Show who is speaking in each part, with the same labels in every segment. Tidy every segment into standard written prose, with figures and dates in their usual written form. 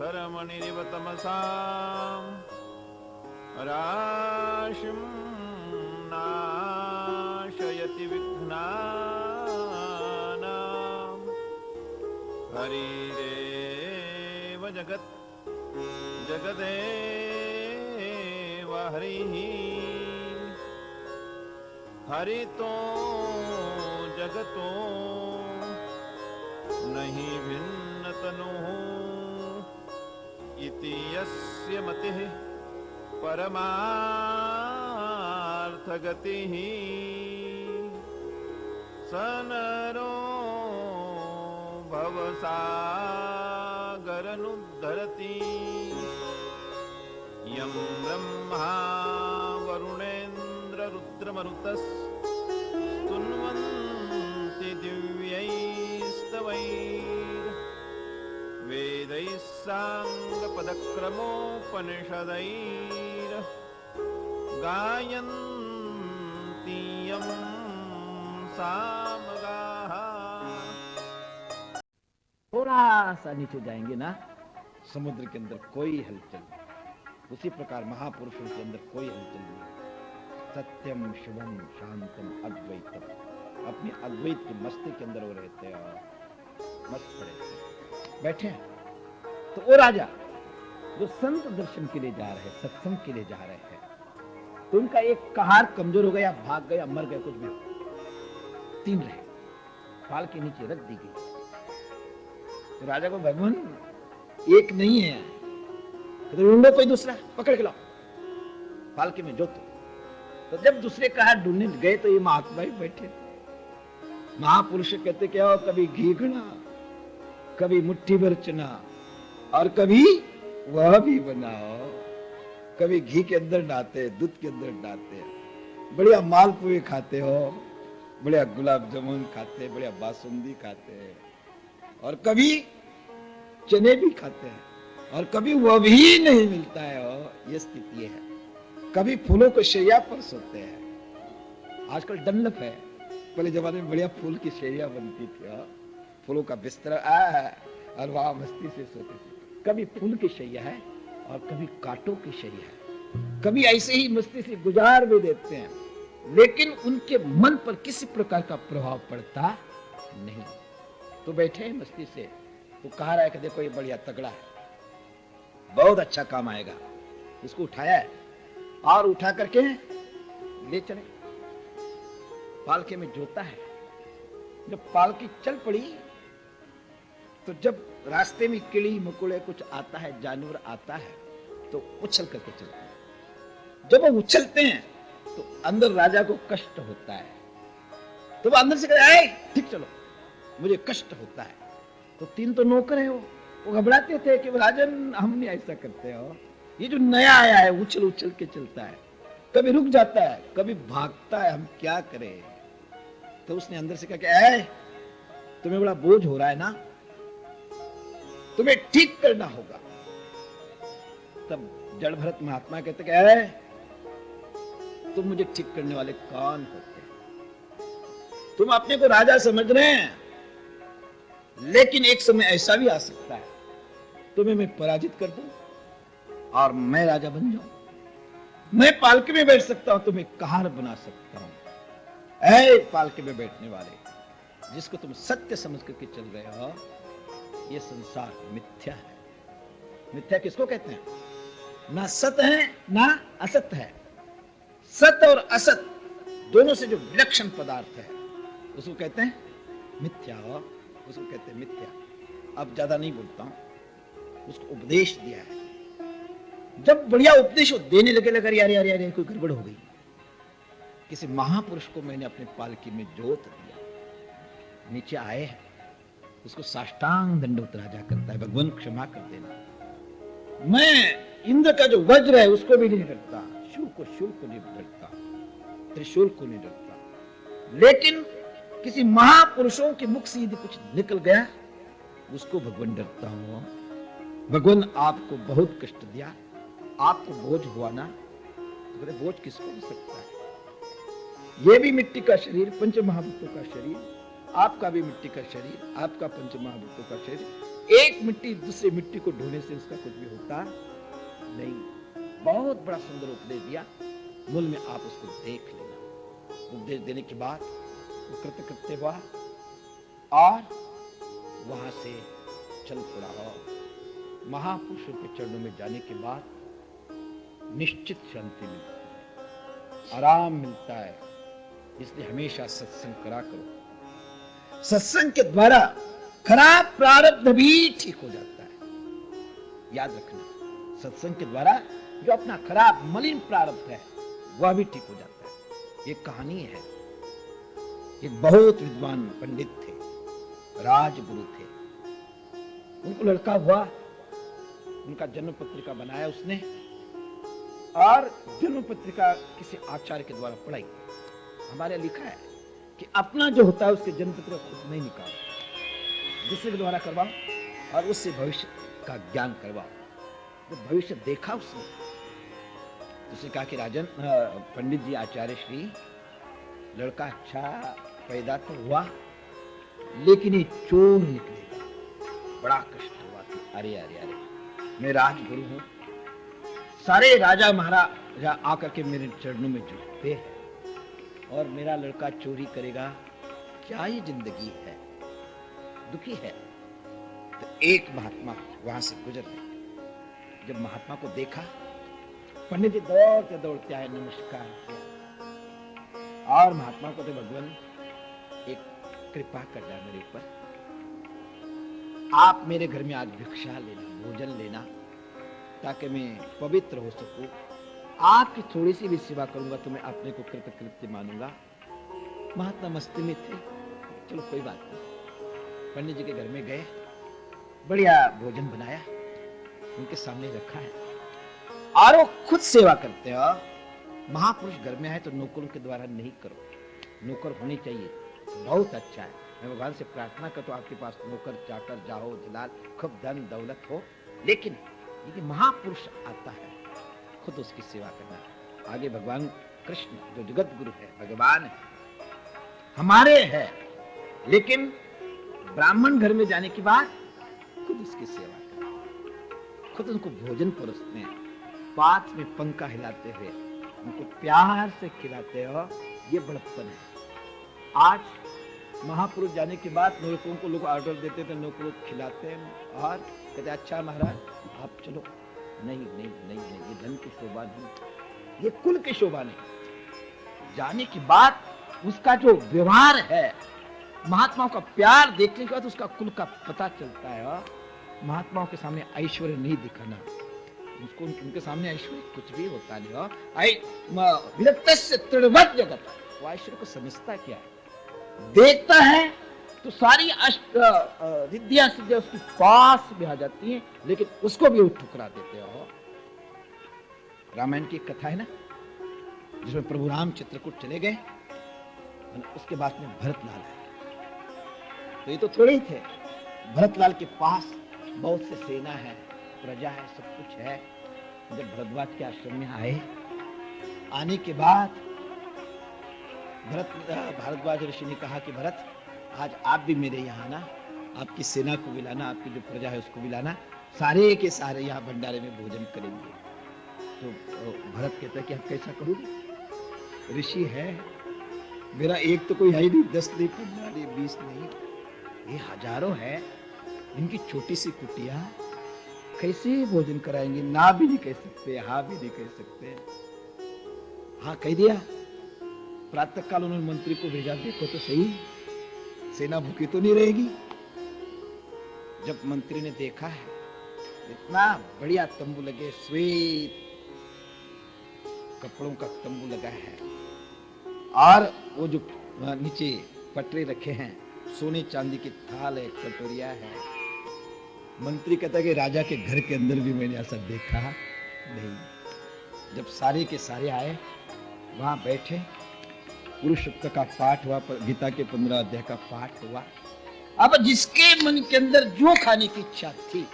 Speaker 1: सरमणिरिव तमसां राशिं नाशयति विघ्नानां हरिरेव जगदेव हरिः हरितो जगतो नहीं भिन्न तनुः इति यस्य मतिः परमार्थगतिः स नरो भवसागरनुद्धरति यं ब्रह्मा वरुणेन्द्र रुद्रमरुतस्तुन्वन्ति दिव्यैस्तवैर् वेदैः साङ्गपदक्रमोपनिषदैर् गायन्ति यं सामगाः।
Speaker 2: थोड़ा सा नीचे जाएंगे ना, समुद्र के अंदर कोई हलचल नहीं। उसी प्रकार महापुरुषों के अंदर कोई हलचल नहीं। सत्यम शुभम शांतम अद्वैतम, अपनी अद्वैत की मस्ती के अंदर वो रहते हैं और मस्त पड़े बैठे हैं। तो वो राजा जो संत दर्शन के लिए जा रहे हैं, सत्संग के लिए जा रहे हैं, तो उनका एक कहार कमजोर हो गया, भाग गया, मर गया, कुछ भी हो, तीन रहे, पाल के नीचे रख दी गई। तो राजा को भगवान एक नहीं है, तो ढूंढो कोई दूसरा, पकड़ के लाओ, पालकी में जोतो। तो जब दूसरे कहार ढूंढने गए तो ये महात्मा ही बैठे। महापुरुष कहते क्या हो, कभी घी घड़ा, कभी मुट्ठी भर चना, और कभी वह भी बनाओ। कभी घी के अंदर डालते, दूध के अंदर डालते, बढ़िया मालपुए खाते हो, बढ़िया गुलाब जामुन खाते, बढ़िया बासुंदी खाते, और कभी चने भी खाते हैं, और कभी वह भी नहीं मिलता है। ये स्थिति है। कभी फूलों को शैया पर सोते हैं। आजकल डनलप है, पहले जमाने में बढ़िया फूल की शैया बनती थी, फूलों का बिस्तर और वहां मस्ती से सोते थे। कभी फूल की शैया है और कभी कांटों की शैया है। कभी ऐसे ही मस्ती से गुजार भी देते हैं, लेकिन उनके मन पर किसी प्रकार का प्रभाव पड़ता नहीं। तो बैठे हैं मस्ती से, तो कहा रहा है कि देखो ये बढ़िया तगड़ा है, बहुत अच्छा काम आएगा। इसको उठाया है और उठा करके ले चले, पालके में जोता है। जब पालकी चल पड़ी तो जब रास्ते में कीड़ी मकोड़े कुछ आता है, जानवर आता है, तो उछल करके चलते हैं। जब वो उछलते हैं तो अंदर राजा को कष्ट होता है, तो वो अंदर से कहते ठीक चलो, मुझे कष्ट होता है। तो तीन तो नौकर है, वो घबराते थे कि राजन हम नहीं ऐसा करते हो, ये जो नया आया है उछल उछल के चलता है, कभी रुक जाता है, कभी भागता है, हम क्या करें। तो उसने अंदर से कहा कि तुम्हें बड़ा बोझ हो रहा है ना, तुम्हें ठीक करना होगा। तब जड़ भरत महात्मा कहते कि तुम मुझे ठीक करने वाले कौन होते हैं? तुम अपने को राजा समझ रहे हैं, लेकिन एक समय ऐसा भी आ सकता है तुम्हें मैं पराजित कर दूं और मैं राजा बन जाऊं। मैं पालकी में बैठ सकता हूं, तुम्हें कहार बना सकता हूं। ऐ पालकी में बैठने वाले, जिसको तुम सत्य समझ करके चल रहे हो, ये संसार मिथ्या है। मिथ्या किसको कहते हैं? ना सत है ना असत है। सत और असत दोनों से जो विलक्षण पदार्थ है उसको कहते हैं मिथ्या, उसको कहते हैं मिथ्या। अब ज्यादा नहीं बोलता हूं, उसको उपदेश दिया है। जब बढ़िया उपदेश देने लगे यार यार यार कोई गड़बड़ हो गई। किसी महापुरुष को मैंने अपने पालकी में जोत दिया, नीचे आए हैं, उसको साष्टांग दंडवत राजा करता है, भगवान क्षमा कर देना। मैं इंद्र का जो वज्र है उसको भी नहीं डरता, शूल को नहीं डरता, त्रिशूल को नहीं डरता, लेकिन किसी महापुरुषों के मुख से यदि कुछ निकल गया उसको भगवान डरता हूं। भगवान आपको बहुत कष्ट दिया, आपको बोझ हुआ ना, तो बोले बोझ किसको हो सकता है? ये भी मिट्टी का शरीर, पंच महाभूतों का शरीर, आपका भी मिट्टी का शरीर, आपका पंच महाभूतों का शरीर, एक मिट्टी दूसरी मिट्टी को ढोने से उसका कुछ भी होता नहीं। बहुत बड़ा सुंदर उपदेश दिया, मूल में आप उसको देख लेना। उपदेश देने के बाद वो कृत्य कृत्य हुआ और वहां से चल पड़ा। हो महापुरुषों के चरणों में जाने के बाद निश्चित शांति मिलती है, आराम मिलता है। इसलिए हमेशा सत्संग करा करो। सत्संग के द्वारा खराब प्रारब्ध भी ठीक हो जाता है। याद रखना, सत्संग के द्वारा जो अपना खराब मलिन प्रारब्ध है वह भी ठीक हो जाता है। एक कहानी है, एक बहुत विद्वान पंडित थे, राजगुरु थे। उनको लड़का हुआ, उनका जन्म पत्रिका बनाया उसने और जन्म पत्रिका किसी आचार्य के द्वारा पढ़ाई। हमारे लिखा है कि अपना जो होता है उसके जन्म पत्रिका खुद नहीं निकालो, दूसरे के द्वारा करवाओ और उससे भविष्य का ज्ञान करवाओ। तो भविष्य देखा उसने, उसने कहा कि राजन, पंडित जी, आचार्य श्री, लड़का अच्छा पैदा तो हुआ लेकिन ये चोर निकलेगा। बड़ा कष्ट हुआ कि अरे अरे अरे, मैं राजगुरु हूं, सारे राजा महाराजा आकर के मेरे चरणों में झुकते हैं और मेरा लड़का चोरी करेगा, क्या ये जिंदगी है, दुखी है। तो एक महात्मा वहां से गुजर रहे। जब महात्मा को देखा, पंडित जी दौड़ते दौड़ते आए, नमस्कार किया और महात्मा को तो भगवान एक कृपा कर जाए मेरे ऊपर, आप मेरे घर में आज भिक्षा लेना, भोजन लेना, ताकि मैं पवित्र हो सकूं। आपकी थोड़ी सी भी सेवा करूंगा तो मैं अपने को कृतकृत्य मानूंगा। महात्मा मस्ती में थे, चलो कोई बात नहीं। पंडित जी के घर में गए, बढ़िया भोजन बनाया, उनके सामने रखा है और वो खुद सेवा करते हैं। महापुरुष घर में आए तो नौकरों के द्वारा नहीं करो, नौकर होने चाहिए, बहुत अच्छा है। मैं भगवान से प्रार्थना करता हूं आपके पास नौकर चाकर जाओ जलाल, खूब धन दौलत हो, लेकिन ये महापुरुष आता है खुद उसकी सेवा करना। आगे भगवान कृष्ण जो जगत गुरु है, भगवान है, हमारे है, लेकिन ब्राह्मण घर में जाने के बाद खुद उसकी सेवा करते, खुद उनको भोजन परोसते हैं, पात में पंखा हिलाते हुए उनको प्यार से खिलाते हो, ये बड़प्पन है। आज महापुरुष जाने के बाद नौकरों को लोग ऑर्डर देते थे, नौकरों को खिलाते हैं और कहते अच्छा महाराज आप चलो। नहीं नहीं नहीं नहीं, ये धन की शोभा नहीं, ये कुल की शोभा नहीं। जाने के बाद उसका जो व्यवहार है, महात्माओं का प्यार देखने के बाद उसका कुल का पता चलता है। महात्माओं के सामने ऐश्वर्य नहीं दिखाना, उसको उनके सामने ऐश्वर्य कुछ भी होता नहीं हो। विरक्तस्य तृणवत् जगत, वो ऐश्वर्य को समझता क्या है, देखता है तो सारी रिद्धियां सिद्धियां उसके पास भी आ जाती हैं, लेकिन उसको भी ठुकरा देते हो। रामायण की एक कथा है ना, जिसमें प्रभु राम चित्रकूट चले गए, उसके बाद में भरतलाल आए। तो ये तो थोड़े ही थे, भरतलाल के पास बहुत से सेना है, प्रजा है, सब कुछ है। जब भरद्वाज के आश्रम में आए, आने के बाद भारद्वाज ऋषि ने कहा कि भरत, आज आप भी मेरे यहाँ आना, आपकी सेना को बुलाना, आपकी जो प्रजा है उसको बुलाना, सारे के सारे यहाँ भंडारे में भोजन करेंगे। तो भरत कहता है कि आप कैसा करोगे, ऋषि है, मेरा एक तो कोई है ही नहीं, 10 नहीं, 15 नहीं, 20 नहीं, ये हजारों है, इनकी छोटी सी कुटिया, कैसे भोजन कराएंगे, ना भी नहीं कह सकते, हाँ भी नहीं कह सकते। हाँ कह दिया। प्रातः काल उन्होंने मंत्री को भेजा, देखो तो सही सेना भूखी तो नहीं रहेगी। जब मंत्री ने देखा है, इतना बढ़िया तंबू लगे, श्वेत कपड़ों का तंबू लगा है और वो जो नीचे पटरे रखे हैं, सोने चांदी की थाल है, कटोरिया है। मंत्री कहता है कि राजा के घर के अंदर भी मैंने ऐसा देखा नहीं। जब सारे के सारे आए, वहां बैठे, पुरुषोत्त का पाठ हुआ, गीता के 15 अध्याय का पाठ हुआ। अब जिसके मन के अंदर जो खाने की इच्छा थी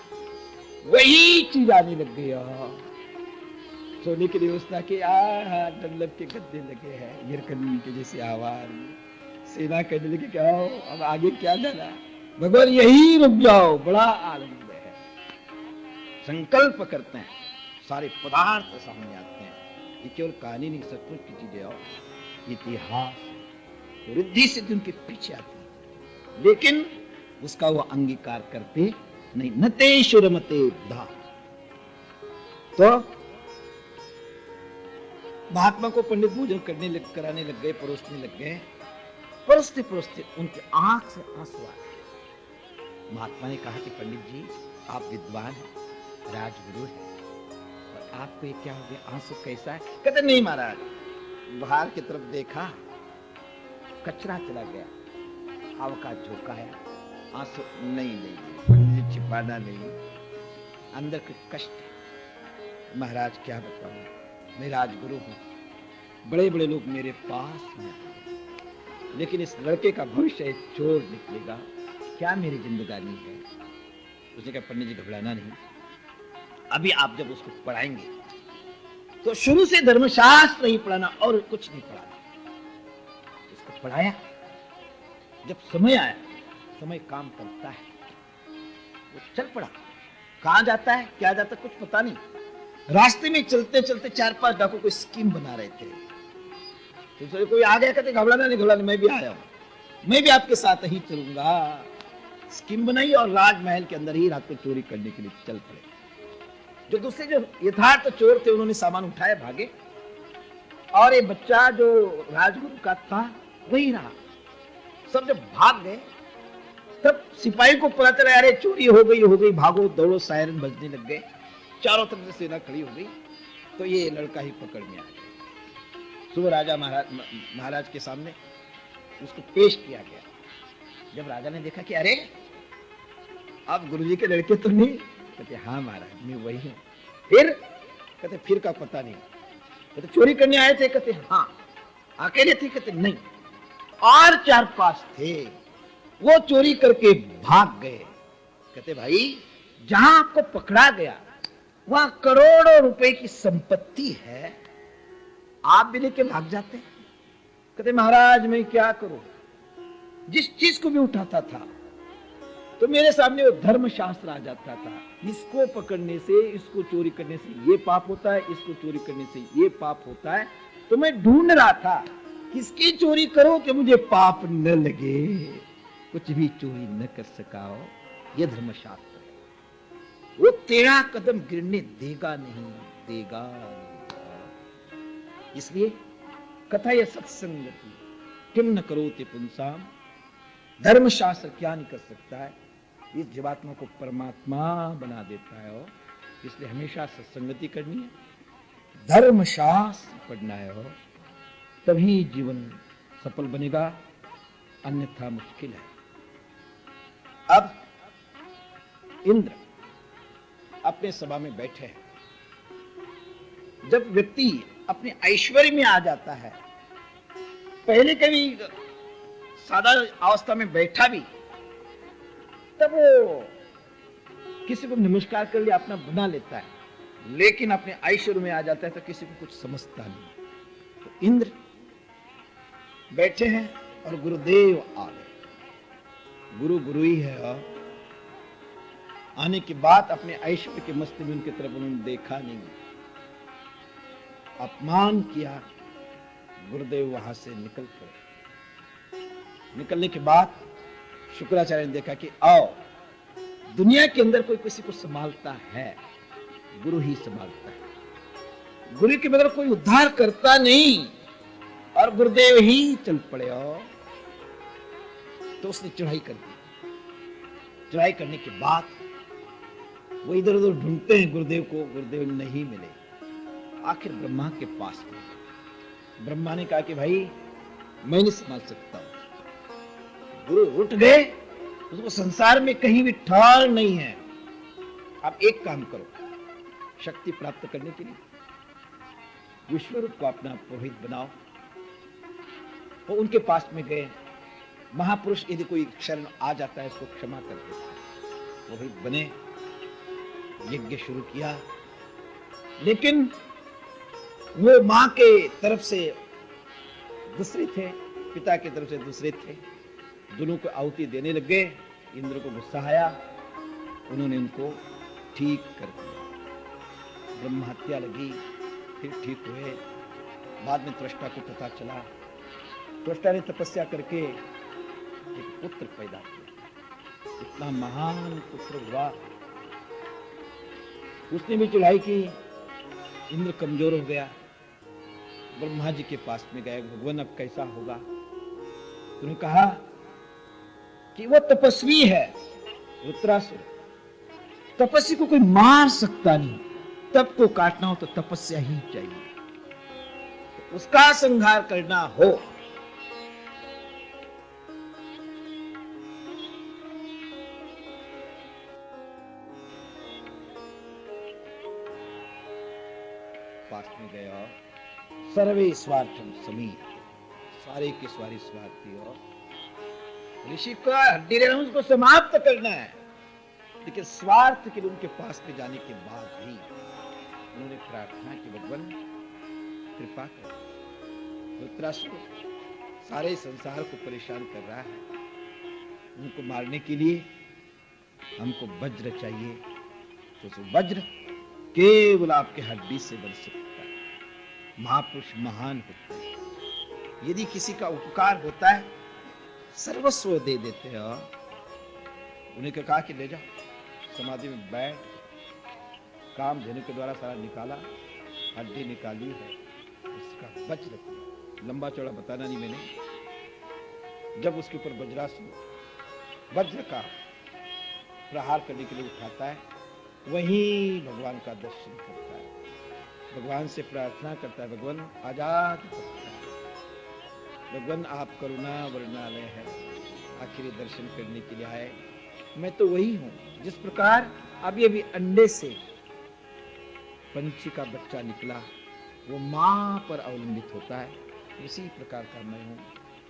Speaker 2: वही चीज आने लग गई। सोने की व्यवस्था की, डल्लब के गद्दे लगे हैं, गिरकनी के जैसे आवाज, सेना कहने लगी कि आओ अब आगे क्या जाना, भगवान यही रुक जाओ, बड़ा आनंद है। संकल्प करते हैं, सारे पदार्थ सामने आते हैं। ये केवल कहानी नहीं, सचमुच की चीजें और इतिहास रिद्धि सिद्धि उनके पीछे आती है, लेकिन उसका वो अंगीकार करते नहीं। नते शुरमते धा। तो महात्मा को पंडित भोजन कराने लग गए, परोसने लग गए। परोसते परोसते उनके आंख से आंसू आ गए। महात्मा ने कहा कि पंडित जी, आप विद्वान हैं, राजगुरु हैं, और आपको ये क्या हो गया, आंसू कैसा है? कहते नहीं महाराज, बाहर की तरफ देखा, कचरा चला गया, हवा का झोंका है, आंसू नहीं पंडित जी, छिपाना नहीं, अंदर कुछ कष्ट है। महाराज क्या बताऊं, मैं राजगुरु हूं, बड़े बड़े लोग मेरे पास में, लेकिन इस लड़के का भविष्य चोर निकलेगा, क्या मेरी जिंदगानी है? उसने कहा पंडित जी घबराना नहीं, अभी आप जब उसको पढ़ाएंगे तो शुरू से धर्मशास्त्र ही पढ़ाना और कुछ नहीं पढ़ाना। उसको पढ़ाया, जब समय आया, समय काम करता है, वो चल पड़ा। कहां जाता है, क्या जाता है, कुछ पता नहीं। रास्ते में चलते चलते 4-5 डाकू कोई स्कीम बना रहे थे, तो कोई आ गया, कहते घबराना नहीं, मैं भी आया हूं, मैं भी आपके साथ ही चलूंगा। स्कीम बनाई और राजमहल के अंदर ही रात को चोरी करने के लिए चल पड़े। जो दूसरे जो यथार्थ चोर थे, उन्होंने सामान उठाया, भागे, और ये बच्चा जो राजगुरु का था वही रहा। सब जब भाग गए, तब सिपाही को पता चला, अरे चोरी हो गई, भागो दौड़ो, सायरन बजने लग गए, चारों तरफ से सेना खड़ी हो गई। तो ये लड़का ही पकड़ में आ गया। सुबह राजा महाराज के सामने उसको पेश किया गया। जब राजा ने देखा कि अरे आप गुरुजी के लड़के तो नहीं? कहते हाँ महाराज, मैं वही हूँ। फिर? कहते फिर का पता नहीं। कहते चोरी करने आए थे? कहते हाँ। अकेले थे? कहते नहीं, और 4-5 थे, वो चोरी करके भाग गए। कहते भाई, जहां आपको पकड़ा गया वहां करोड़ों रुपए की संपत्ति है, आप भी लेके भाग जाते। कहते महाराज मैं क्या करूं, जिस चीज को भी उठाता था तो मेरे सामने वो धर्म शास्त्र आ जाता था, इसको पकड़ने से, इसको चोरी करने से ये पाप होता है, इसको चोरी करने से ये पाप होता है। तो मैं ढूंढ रहा था किसकी चोरी करो कि मुझे पाप न लगे, कुछ भी चोरी न कर सकाओ, ये धर्मशास्त्र है। वो 13 कदम गिरने देगा नहीं। इसलिए कथा या सत्संगति किम न करोति पुंसाम, धर्मशास्त्र क्या नहीं कर सकता है, इस जीवात्मा को परमात्मा बना देता है। और इसलिए हमेशा सत्संगति करनी है, धर्मशास्त्र पढ़ना है, और तभी जीवन सफल बनेगा, अन्यथा मुश्किल है। अब इंद्र अपने सभा में बैठे हैं। जब व्यक्ति अपने ऐश्वर्य में आ जाता है, पहले कभी सादा अवस्था में बैठा भी, तब वो किसी को नमस्कार कर लिया, अपना बना लेता है, लेकिन अपने ऐश्वर्य में आ जाता है तो किसी को कुछ समझता नहीं। तो इंद्र बैठे हैं और गुरुदेव आ गए। गुरु ही है, और आने के बाद अपने ऐश्वर्य के मस्ती में उनकी तरफ उन्होंने देखा नहीं, अपमान किया। गुरुदेव वहां से निकल पड़े। निकलने के बाद शुक्राचार्य ने देखा कि आओ, दुनिया के अंदर कोई किसी को संभालता है, गुरु ही संभालता है, गुरु के बगैर कोई उद्धार करता नहीं, और गुरुदेव ही चल पड़े। और तो उसने चढ़ाई कर दी। चढ़ाई करने के बाद वो इधर उधर ढूंढते हैं गुरुदेव को, गुरुदेव नहीं मिले। आखिर ब्रह्मा के पास में, ब्रह्मा ने कहा कि भाई मैं नहीं संभाल सकता हूं। गुरु उठ गए, उसको संसार में कहीं भी ठहर नहीं है। आप एक काम करो, शक्ति प्राप्त करने के लिए विश्वरूप को अपना पुरोहित बनाओ। वो उनके पास में गए। महापुरुष यदि कोई शरण आ जाता है उसको क्षमा कर देता है। पुरोहित बने, यज्ञ शुरू किया, लेकिन वो मां के तरफ से दूसरे थे, पिता की तरफ से दूसरे थे, दोनों को आहुति देने लग गए। इंद्र को गुस्सा आया, उन्होंने उनको ठीक कर दिया। ब्रह्म हत्या लगी, फिर ठीक हुए। बाद में त्वष्टा को पता चला, त्वष्टा ने तपस्या करके एक पुत्र पैदा किया। इतना महान पुत्र हुआ। उसने भी चढ़ाई की, इंद्र कमजोर हो गया। ब्रह्मा जी के पास में गए, भगवान अब कैसा होगा? उन्होंने कहा कि वो तपस्वी है, वृत्रासुर। तपस्वी को कोई मार सकता नहीं, तप को काटना हो तो तपस्या ही चाहिए, तो उसका संहार करना हो। पास में गया, सर्वे स्वार्थम समीप, सारे के सारे स्वार्थी हो। ऋषि का हड्डी रेणु उसको समाप्त करना है, लेकिन स्वार्थ के लिए उनके पास में जाने के बाद भी उन्होंने प्रार्थना की, भगवान कृपा करो। वृत्रासुर सारे संसार को परेशान कर रहा है, उनको मारने के लिए हमको वज्र चाहिए। तो वज्र केवल आपके हड्डी से बन सकता है। महापुरुष महान होते हैं, यदि किसी का उपकार होता है सर्वस्व दे देते हैं। उन्हें कहा कि ले जाओ समाधि में बैठ, काम धेनु के द्वारा सारा निकाला, हड्डी निकाली है, इसका वज्र किया। लंबा चौड़ा बताना नहीं मैंने। जब उसके ऊपर वज्रासुर वज्र का प्रहार करने के लिए उठाता है, वहीं भगवान का दर्शन करता है, भगवान से प्रार्थना करता है, भगवान आजाद करता है। भगवान आप करुणा वर्णालय है, आखिरी दर्शन करने के लिए आए। मैं तो वही हूं जिस प्रकार अभी अभी अंडे से पंछी का बच्चा निकला, वो मां पर अवलंबित होता है, उसी प्रकार का मैं हूं।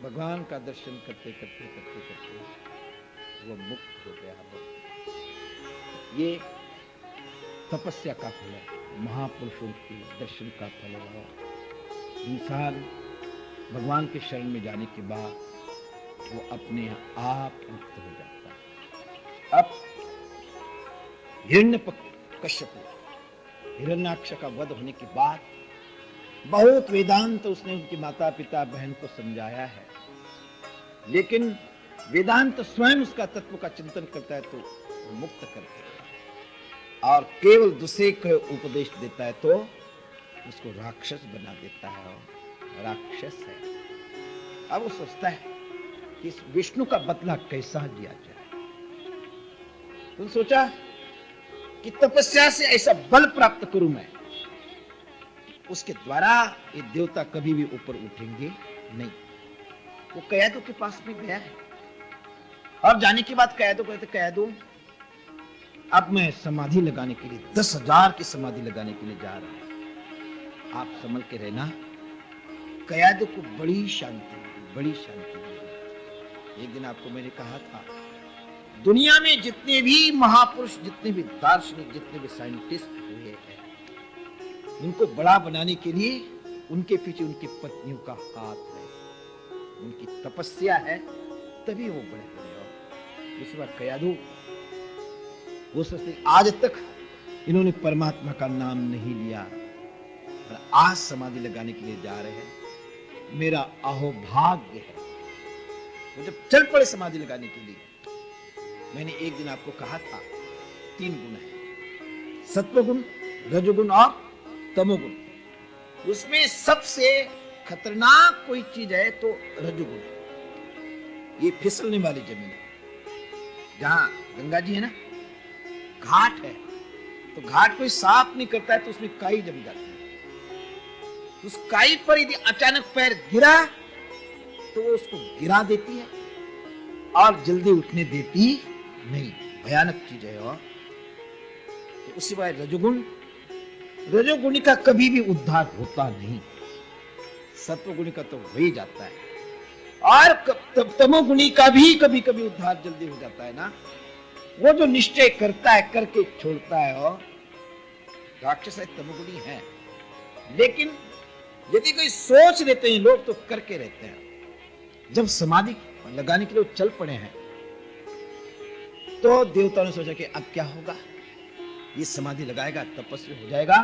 Speaker 2: भगवान का दर्शन करते करते करते करते वो मुक्त हो गया। ये तपस्या का फल है, महापुरुषों के दर्शन का फल है। इंसान भगवान के शरण में जाने के बाद वो अपने आप मुक्त हो जाता है। अब हिरण्यकश्यप हिरण्याक्ष का वध होने के बाद बहुत वेदांत उसने उनकी माता पिता बहन को समझाया है, लेकिन वेदांत स्वयं उसका तत्व का चिंतन करता है तो मुक्त करता है, और केवल दूसरे को उपदेश देता है तो उसको राक्षस बना देता है, राक्षस है। अब वो सोचता है कि इस विष्णु का बदला कैसा लिया जाए। तुम सोचा कि तपस्या से ऐसा बल प्राप्त करूं मैं, उसके द्वारा ये देवता कभी भी ऊपर उठेंगे नहीं। वो कयादू के पास में गया है, और जाने के बाद कयादू कहते, कयादू अब मैं समाधि लगाने के लिए 10,000 की समाधि लगाने के लिए जा रहा हूं, आप संभल के रहना। कयादू को बड़ी शांति मिली, बड़ी शांति मिली। एक दिन आपको मैंने कहा था, दुनिया में जितने भी महापुरुष, जितने भी दार्शनिक, जितने भी साइंटिस्ट हुए हैं, उनको बड़ा बनाने के लिए उनके पीछे उनकी पत्नियों का हाथ है, उनकी तपस्या है, तभी वो बड़े बने। दूसरी बात, कयादू वो सोचते आज तक इन्होंने परमात्मा का नाम नहीं लिया, और आज समाधि लगाने के लिए जा रहे हैं, मेरा अहोभाग्य है। वो जब चल पड़े समाधि लगाने के लिए, मैंने एक दिन आपको कहा था 3 गुण है, सत्वगुण, रजोगुण और तमोगुण। उसमें सबसे खतरनाक कोई चीज है तो रजोगुण है। ये फिसलने वाली जमीन है, जहां गंगा जी है ना, घाट है, तो घाट कोई साफ नहीं करता है तो उसमें काई जम जाती है। उस काई पर यदि अचानक पैर गिरा तो वो उसको गिरा देती है और जल्दी उठने देती नहीं, भयानक चीज है। और तो उसी बार रजोगुण, रजोगुणी का कभी भी उद्धार होता नहीं, सत्वगुणी का तो हो ही जाता है, और तमोगुणी का भी कभी कभी उद्धार जल्दी हो जाता है ना। वो जो निश्चय करता है करके छोड़ता है, और राक्षस है, तमोगुणी है। लेकिन यदि कोई सोच लेते हैं लोग तो करके रहते हैं। जब समाधि लगाने के लिए चल पड़े हैं तो देवताओं ने सोचा कि अब क्या होगा, ये समाधि लगाएगा, तपस्वी हो जाएगा,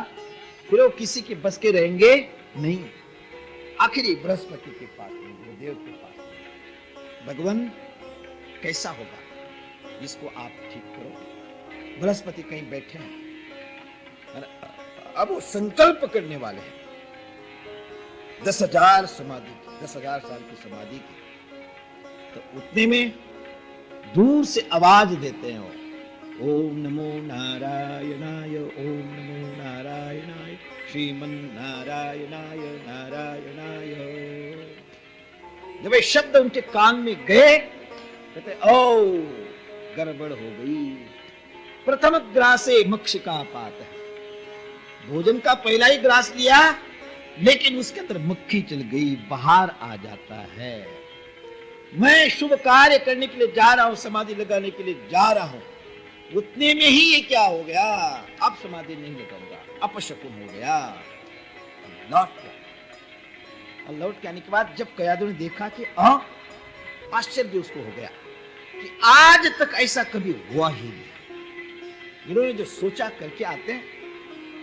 Speaker 2: फिर वो किसी के बस के रहेंगे नहीं। आखिरी बृहस्पति के पास में, गुरुदेव के पास में, भगवान कैसा होगा, इसको आप ठीक करो। बृहस्पति कहीं बैठे हैं, अब वो संकल्प करने वाले हैं 10,000 समाधि की, 10,000 साल की समाधि की। तो उतने में दूर से आवाज देते हैं, ओम नमो नारायणाय, ओम नमो नारायणाय, श्रीमन नारायणाय नारायणाय। जब ये शब्द उनके कान में गए, कहते ओ गड़बड़ हो गई। प्रथम ग्रासे मक्ष का पात है, भोजन का पहला ही ग्रास लिया, लेकिन उसके अंदर मक्खी चल गई, बाहर आ जाता है। मैं शुभ कार्य करने के लिए जा रहा हूं, समाधि लगाने के लिए जा रहा हूं, उतने में ही ये क्या हो गया, अब समाधि नहीं लगाऊंगा, अपशकुन हो गया। लौट गया, और लौट के आने के बाद जब कयादू ने देखा कि आश्चर्य उसको हो गया कि आज तक ऐसा कभी हुआ ही नहीं। इन्होंने जो सोचा करके आते हैं,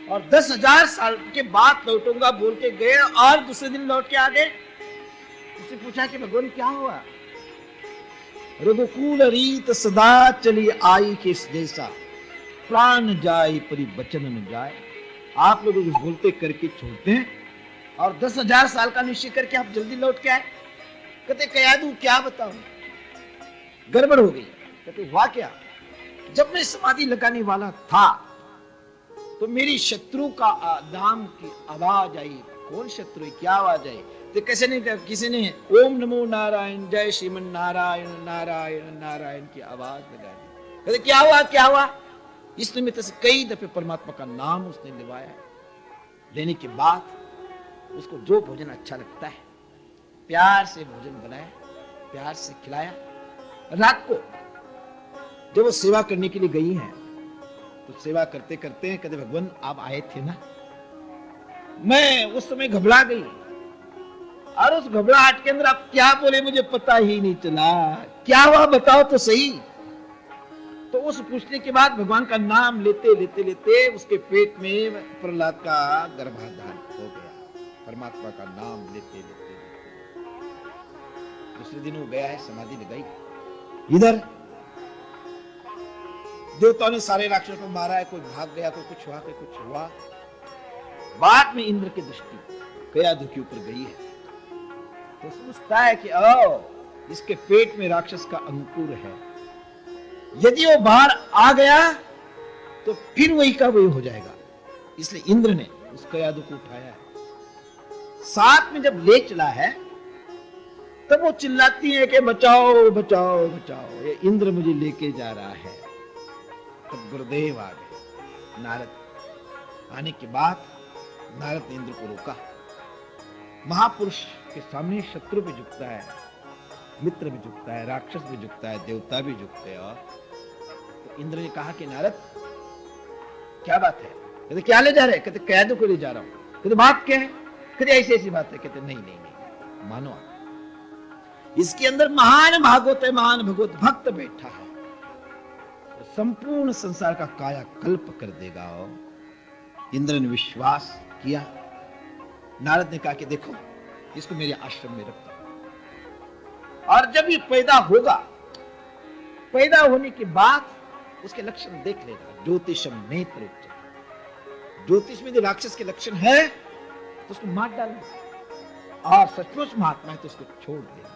Speaker 2: और 10,000 साल के बाद लौटूंगा बोल के गए, और दूसरे दिन लौट के आ गए। उससे पूछा कि भगवान क्या हुआ, रघुकुल रीत सदा चली आई के जैसा, प्राण जाए परि वचन न जाए। आप लोग कुछ बोलते करके छोड़ते हैं, और 10,000 साल का निश्चय करके आप जल्दी लौट के आए। कहते कयादू क्या बताऊं, गड़बड़ हो गई। कहते हुआ क्या, जब मैं समाधि लगाने वाला था तो मेरी शत्रु का नाम की आवाज आई। कौन शत्रु है, क्या आवाज आई, तो कैसे नहीं, किसी ने ओम नमो नारायण, जय श्रीमन नारायण नारायण नारायण की आवाज लगा दी। कहते क्या हुआ, क्या हुआ। इस निमित्त से कई दफे परमात्मा का नाम उसने लिवाया। लेने के बाद उसको जो भोजन अच्छा लगता है, प्यार से भोजन बनाया, प्यार से खिलाया। रात को जब वो सेवा करने के लिए गई हैं, तो सेवा करते करते कहते भगवान आप आए थे ना, मैं उस समय घबरा गई, और उस घबराहट के अंदर आप क्या बोले मुझे पता ही नहीं चला, क्या हुआ बताओ तो सही। तो उस पूछने के बाद भगवान का नाम लेते लेते लेते उसके पेट में प्रहलाद का गर्भाधान हो गया। परमात्मा का नाम लेते लेते दूसरे दिन वो गया है, समाधि लगाई। इधर देवताओं ने सारे राक्षसों को मारा है, कोई भाग गया, कोई कुछ हुआ, कोई कुछ हुआ। बाद में इंद्र की दृष्टि कयादू के ऊपर गई है, तो सोचता है कि इसके पेट में राक्षस का अंकुर है, यदि वो बाहर आ गया तो फिर वही का वही हो जाएगा। इसलिए इंद्र ने उस कयादू को उठाया है। साथ में जब ले चला है तब वो चिल्लाती है कि बचाओ बचाओ बचाओ, ये इंद्र मुझे लेके जा रहा है। तब गुरुदेव आ गए। नारद आने के बाद नारद ने इंद्र को रोका। महापुरुष के सामने शत्रु भी झुकता है, मित्र भी झुकता है, राक्षस भी झुकता है, देवता भी झुकते हैं। और तो इंद्र ने कहा कि नारद क्या बात है। कहते क्या ले जा रहे, कहते कयादू को ले जा रहा हूं। कहते बात क्या है, कहते ऐसी ऐसी बात है। कहते नहीं नहीं नहीं मानो, इसके अंदर महान भागवत है, महान भगवत भक्त बैठा है, तो संपूर्ण संसार का कायाकल्प कर देगा। इंद्र ने विश्वास किया। नारद ने कहा कि देखो इसको मेरे आश्रम में रखता हूं, और जब ये पैदा होगा, पैदा होने के बाद उसके लक्षण देख लेगा। ज्योतिषम नेत्र उच्च, ज्योतिष में यदि राक्षस के लक्षण है तो उसको मार डालना, और सचमुच महात्मा है तो उसको छोड़ देना।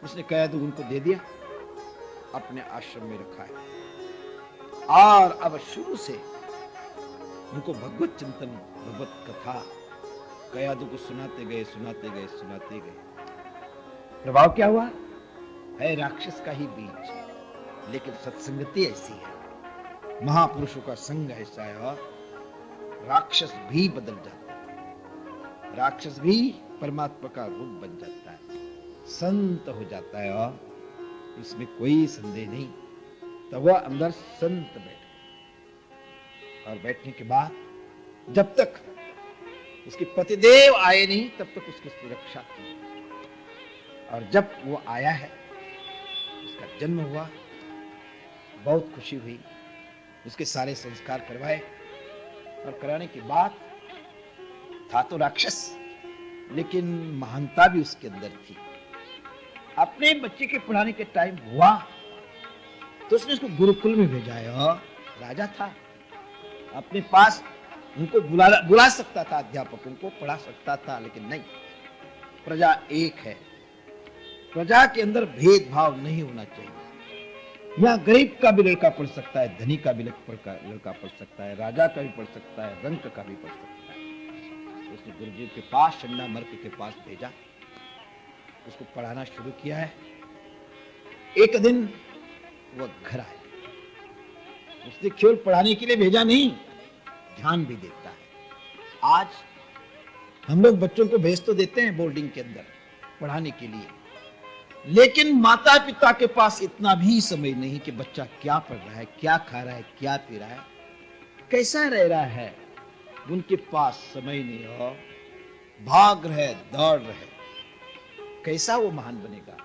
Speaker 2: उसने कयादू उनको दे दिया, अपने आश्रम में रखा है। और अब शुरू से उनको भगवत चिंतन, भगवत कथा कयादू को सुनाते गए सुनाते गए सुनाते गए। प्रभाव क्या हुआ है, राक्षस का ही बीज, लेकिन सत्संगति ऐसी है, महापुरुषों का संग ऐसा है, और राक्षस भी बदल जाता है, राक्षस भी परमात्मा का रूप बन जाता है, संत हो जाता है। और इसमें कोई संदेह नहीं। तो वह अंदर संत बैठा, और बैठने के बाद जब तक उसके पतिदेव आए नहीं तब तक उसकी सुरक्षा की। और जब वो आया है, उसका जन्म हुआ, बहुत खुशी हुई, उसके सारे संस्कार करवाए और कराने के बाद था तो राक्षस, लेकिन महानता भी उसके अंदर थी। अपने बच्चे के पढ़ाने के टाइम हुआ तो उसने उसको गुरुकुल में भेजा है। और राजा था, अपने पास उनको बुला सकता था, अध्यापकों को पढ़ा सकता था, लेकिन नहीं, प्रजा एक है, प्रजा के अंदर भेदभाव नहीं होना चाहिए। यहाँ गरीब का भी लड़का पढ़ सकता है, धनी का भी लड़का पढ़ सकता है, राजा का भी पढ़ सकता है, रंक का भी पढ़ सकता है। तो उसने गुरुजी के पास, चंडा मर्क के पास भेजा, उसको पढ़ाना शुरू किया है। एक दिन वह घर आया, उसने केवल पढ़ाने के लिए भेजा नहीं, ध्यान भी देता है। आज हम लोग बच्चों को भेज तो देते हैं बोर्डिंग के अंदर पढ़ाने के लिए, लेकिन माता पिता के पास इतना भी समय नहीं कि बच्चा क्या पढ़ रहा है, क्या खा रहा है, क्या पी रहा है, कैसा रह रहा है, उनके पास समय नहीं हो। भाग रहे, दौड़ रहे, कैसा वो महान बनेगा,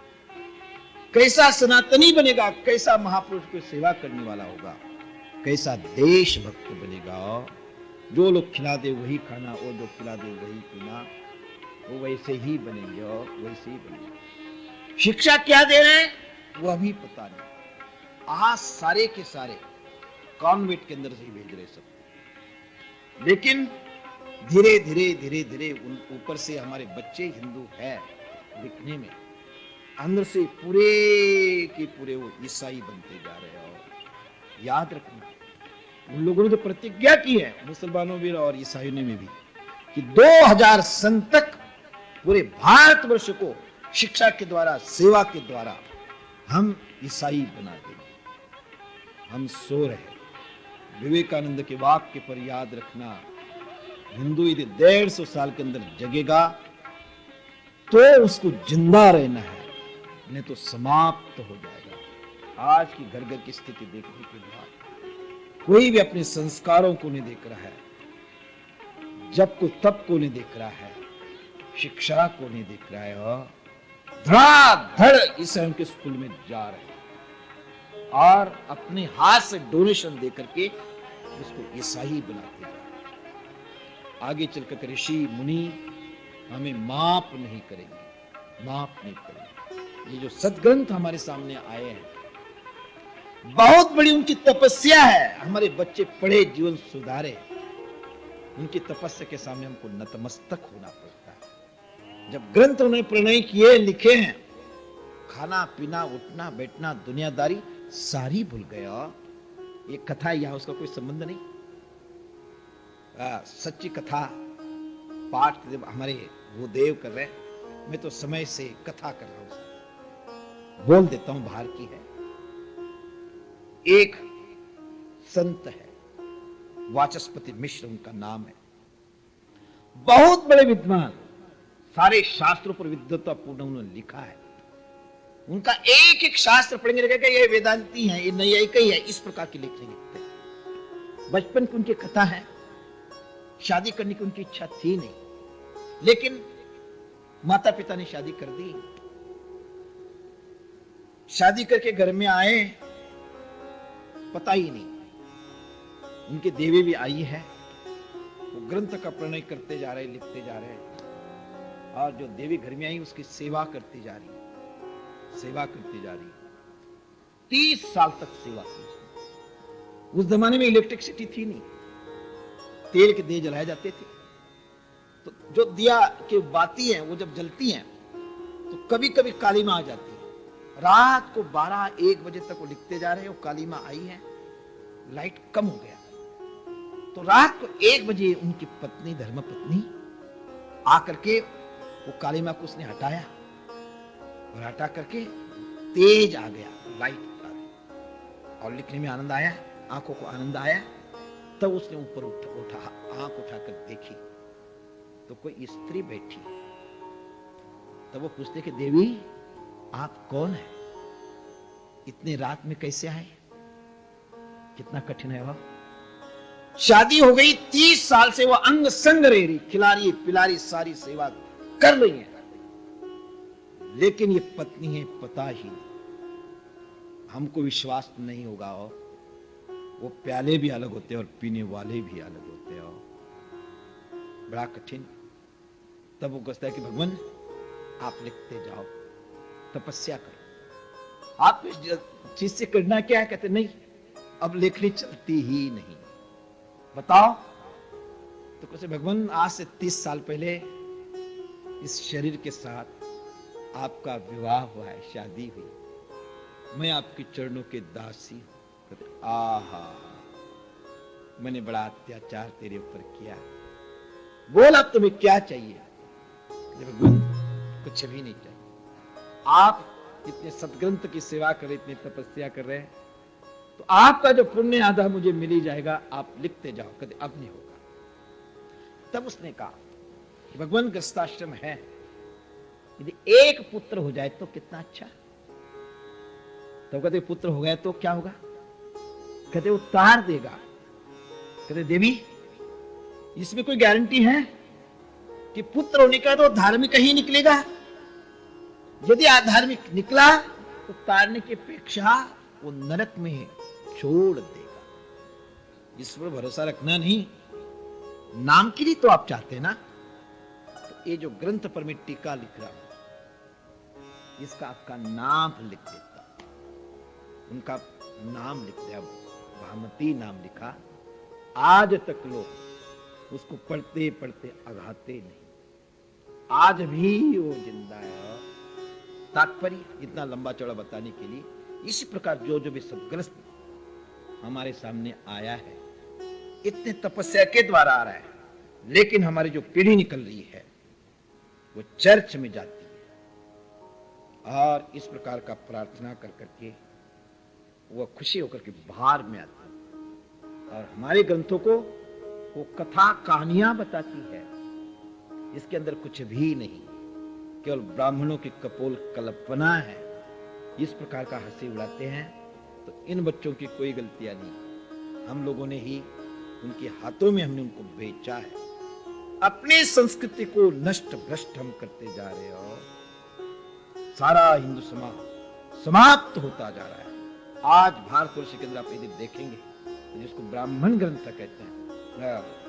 Speaker 2: कैसा सनातनी बनेगा, कैसा महापुरुष की सेवा करने वाला होगा, कैसा देशभक्त बनेगा। जो लोग खिला दे वही खाना, वो जो खिला दे वही पीना, वो वैसे ही बनेंगे और वैसे ही बनेंगे। शिक्षा क्या दे रहे हैं वो अभी पता नहीं। आज सारे के सारे कॉन्वेंट के अंदर से ही भेज रहे सब, लेकिन धीरे धीरे धीरे धीरे उन ऊपर से हमारे बच्चे हिंदू है दिखने में, अंदर से पूरे के पूरे वो ईसाई बनते जा रहे हैं। और याद रखना, उन लोगों ने तो प्रतिज्ञा की है, मुसलमानों भी और ईसाइयों ने भी, कि 2000 सन तक पूरे भारतवर्ष को शिक्षा के द्वारा, सेवा के द्वारा हम ईसाई बना देंगे। हम सो रहे। विवेकानंद के वाक्य पर याद रखना, हिंदू यदि 150 साल के अंदर जगेगा तो उसको जिंदा रहना है, नहीं तो समाप्त हो जाएगा। आज की घर घर की स्थिति देखने के बाद कोई भी अपने संस्कारों को नहीं देख रहा है, जब को तब को नहीं देख रहा है, शिक्षा को नहीं देख रहा है, और धड़ाधड़ ईसाइयों के स्कूल में जा रहे हैं और अपने हाथ से डोनेशन देकर के उसको ईसाई बनाते जा रहे हैं। आगे चलकर ऋषि मुनि हमें माफ नहीं करेंगे, माफ नहीं करेंगे। ये जो सदग्रंथ हमारे सामने आए हैं, बहुत बड़ी उनकी तपस्या है। हमारे बच्चे पढ़े, जीवन सुधारे, उनकी तपस्या के सामने हमको नतमस्तक होना पड़ता है। जब ग्रंथ उन्होंने प्रणय किए, लिखे हैं, खाना पीना, उठना बैठना, दुनियादारी सारी भूल गया। ये कथा यहां उसका कोई संबंध नहीं, सच्ची कथा पाठ हमारे वो देव कर रहे हैं। मैं तो समय से कथा कर रहा हूं, बोल देता हूं, बाहर की है। एक संत है, वाचस्पति मिश्र उनका नाम है, बहुत बड़े विद्वान, सारे शास्त्रों पर विद्वतापूर्ण उन्होंने लिखा है। उनका एक एक शास्त्र पढ़ेंगे लगेगा ये वेदांती है, ये नैयायिक ही है, इस प्रकार की लिखने लिखते हैं। बचपन की उनकी कथा है, शादी करने की उनकी इच्छा थी नहीं, लेकिन माता पिता ने शादी कर दी। शादी करके घर में आए, पता ही नहीं उनकी देवी भी आई है। वो ग्रंथ का प्रणय करते जा रहे, लिखते जा रहे, और जो देवी घर में आई उसकी सेवा करती जा रही, सेवा करती जा रही। 30 साल तक सेवा की उसने। उस जमाने में इलेक्ट्रिसिटी थी नहीं, तेल के दिए जलाए जाते थे। तो जो दिया के बाती हैं वो जब जलती हैं तो कभी कभी काली मां आ जाती है। रात को 12-1 बजे तक वो लिखते जा रहे हैं, वो काली मां आई है, लाइट कम हो गया। तो रात को 1 बजे उनकी पत्नी, धर्म पत्नी आकर के वो काली मां को उसने हटाया, और हटा करके तेज आ गया, लाइट आ गई, और लिखने में आनंद आया, आंखों को आनंद आया। तब उसने ऊपर उठा आंख उठाकर देखी तो कोई स्त्री बैठी। तब वो पूछते कि देवी आप कौन है, इतने रात में कैसे आए, कितना कठिन है वह। शादी हो गई, 30 साल से वह अंग संग रह रही, खिला रही पिला रही, सारी सेवा कर रही है, लेकिन ये पत्नी है पता ही नहीं। हमको विश्वास नहीं होगा। और वो प्याले भी अलग होते हैं और पीने वाले भी अलग होते हैं, और बड़ा कठिन। तब वो कहता है कि भगवान आप लिखते जाओ, तपस्या करो। आप इस चीज से करना क्या है? कहते नहीं, अब लेखनी चलती ही नहीं। बताओ। तो कहते भगवान आज से 30 साल पहले इस शरीर के साथ आपका विवाह हुआ है, शादी हुई, मैं आपके चरणों के दासी हूं। कहते आहा, मैंने बड़ा अत्याचार तेरे ऊपर किया, बोल अब तुम्हें क्या चाहिए? भगवान कुछ भी नहीं चाहिए। आप इतने सदग्रंथ की सेवा कर रहे, इतनी तपस्या कर रहे हैं, तो आपका जो पुण्य आधा मुझे मिल ही जाएगा, आप लिखते जाओ। कहते अब नहीं होगा। तब उसने कहा कि भगवान गृहस्थाश्रम है, यदि एक पुत्र हो जाए तो कितना अच्छा। तो कहते पुत्र हो गया तो क्या होगा? कहते वो तार देगा। कहते देवी, इसमें कोई गारंटी है कि पुत्र होने का तो धार्मिक ही निकलेगा? यदि अधार्मिक निकला तो तारने की अपेक्षा वो नरक में छोड़ देगा। इस पर भरोसा रखना नहीं, नाम के लिए तो आप चाहते हैं ना। तो ये जो ग्रंथ पर मैं टीका लिख रहा हूं, इसका आपका नाम लिख देता, उनका नाम लिख दिया, भामती नाम लिखा। आज तक लोग उसको पढ़ते पढ़ते अघाते नहीं, आज भी वो जिंदा है। तात्पर्य इतना लंबा चौड़ा बताने के लिए, इसी प्रकार जो जो भी सदग्रस्त हमारे सामने आया है, इतने तपस्या के द्वारा आ रहा है, लेकिन हमारी जो पीढ़ी निकल रही है वो चर्च में जाती है और इस प्रकार का प्रार्थना कर करके वो खुशी होकर के बाहर में आती है। और हमारे ग्रंथों को वो कथा कहानियां बताती है, इसके अंदर कुछ भी नहीं, केवल ब्राह्मणों की कपोल कल्पना है। इस प्रकार का हंसी उड़ाते हैं। तो इन बच्चों की कोई गलतियां नहीं, हम लोगों ने ही उनके हाथों में हमने उनको बेचा है। अपनी संस्कृति को नष्ट भ्रष्ट हम करते जा रहे हो। सारा हिंदू समाज समाप्त होता जा रहा है। आज भारतवर्ष के अंदर आप यदि देखेंगे तो जिसको ब्राह्मण ग्रंथ कहते हैं,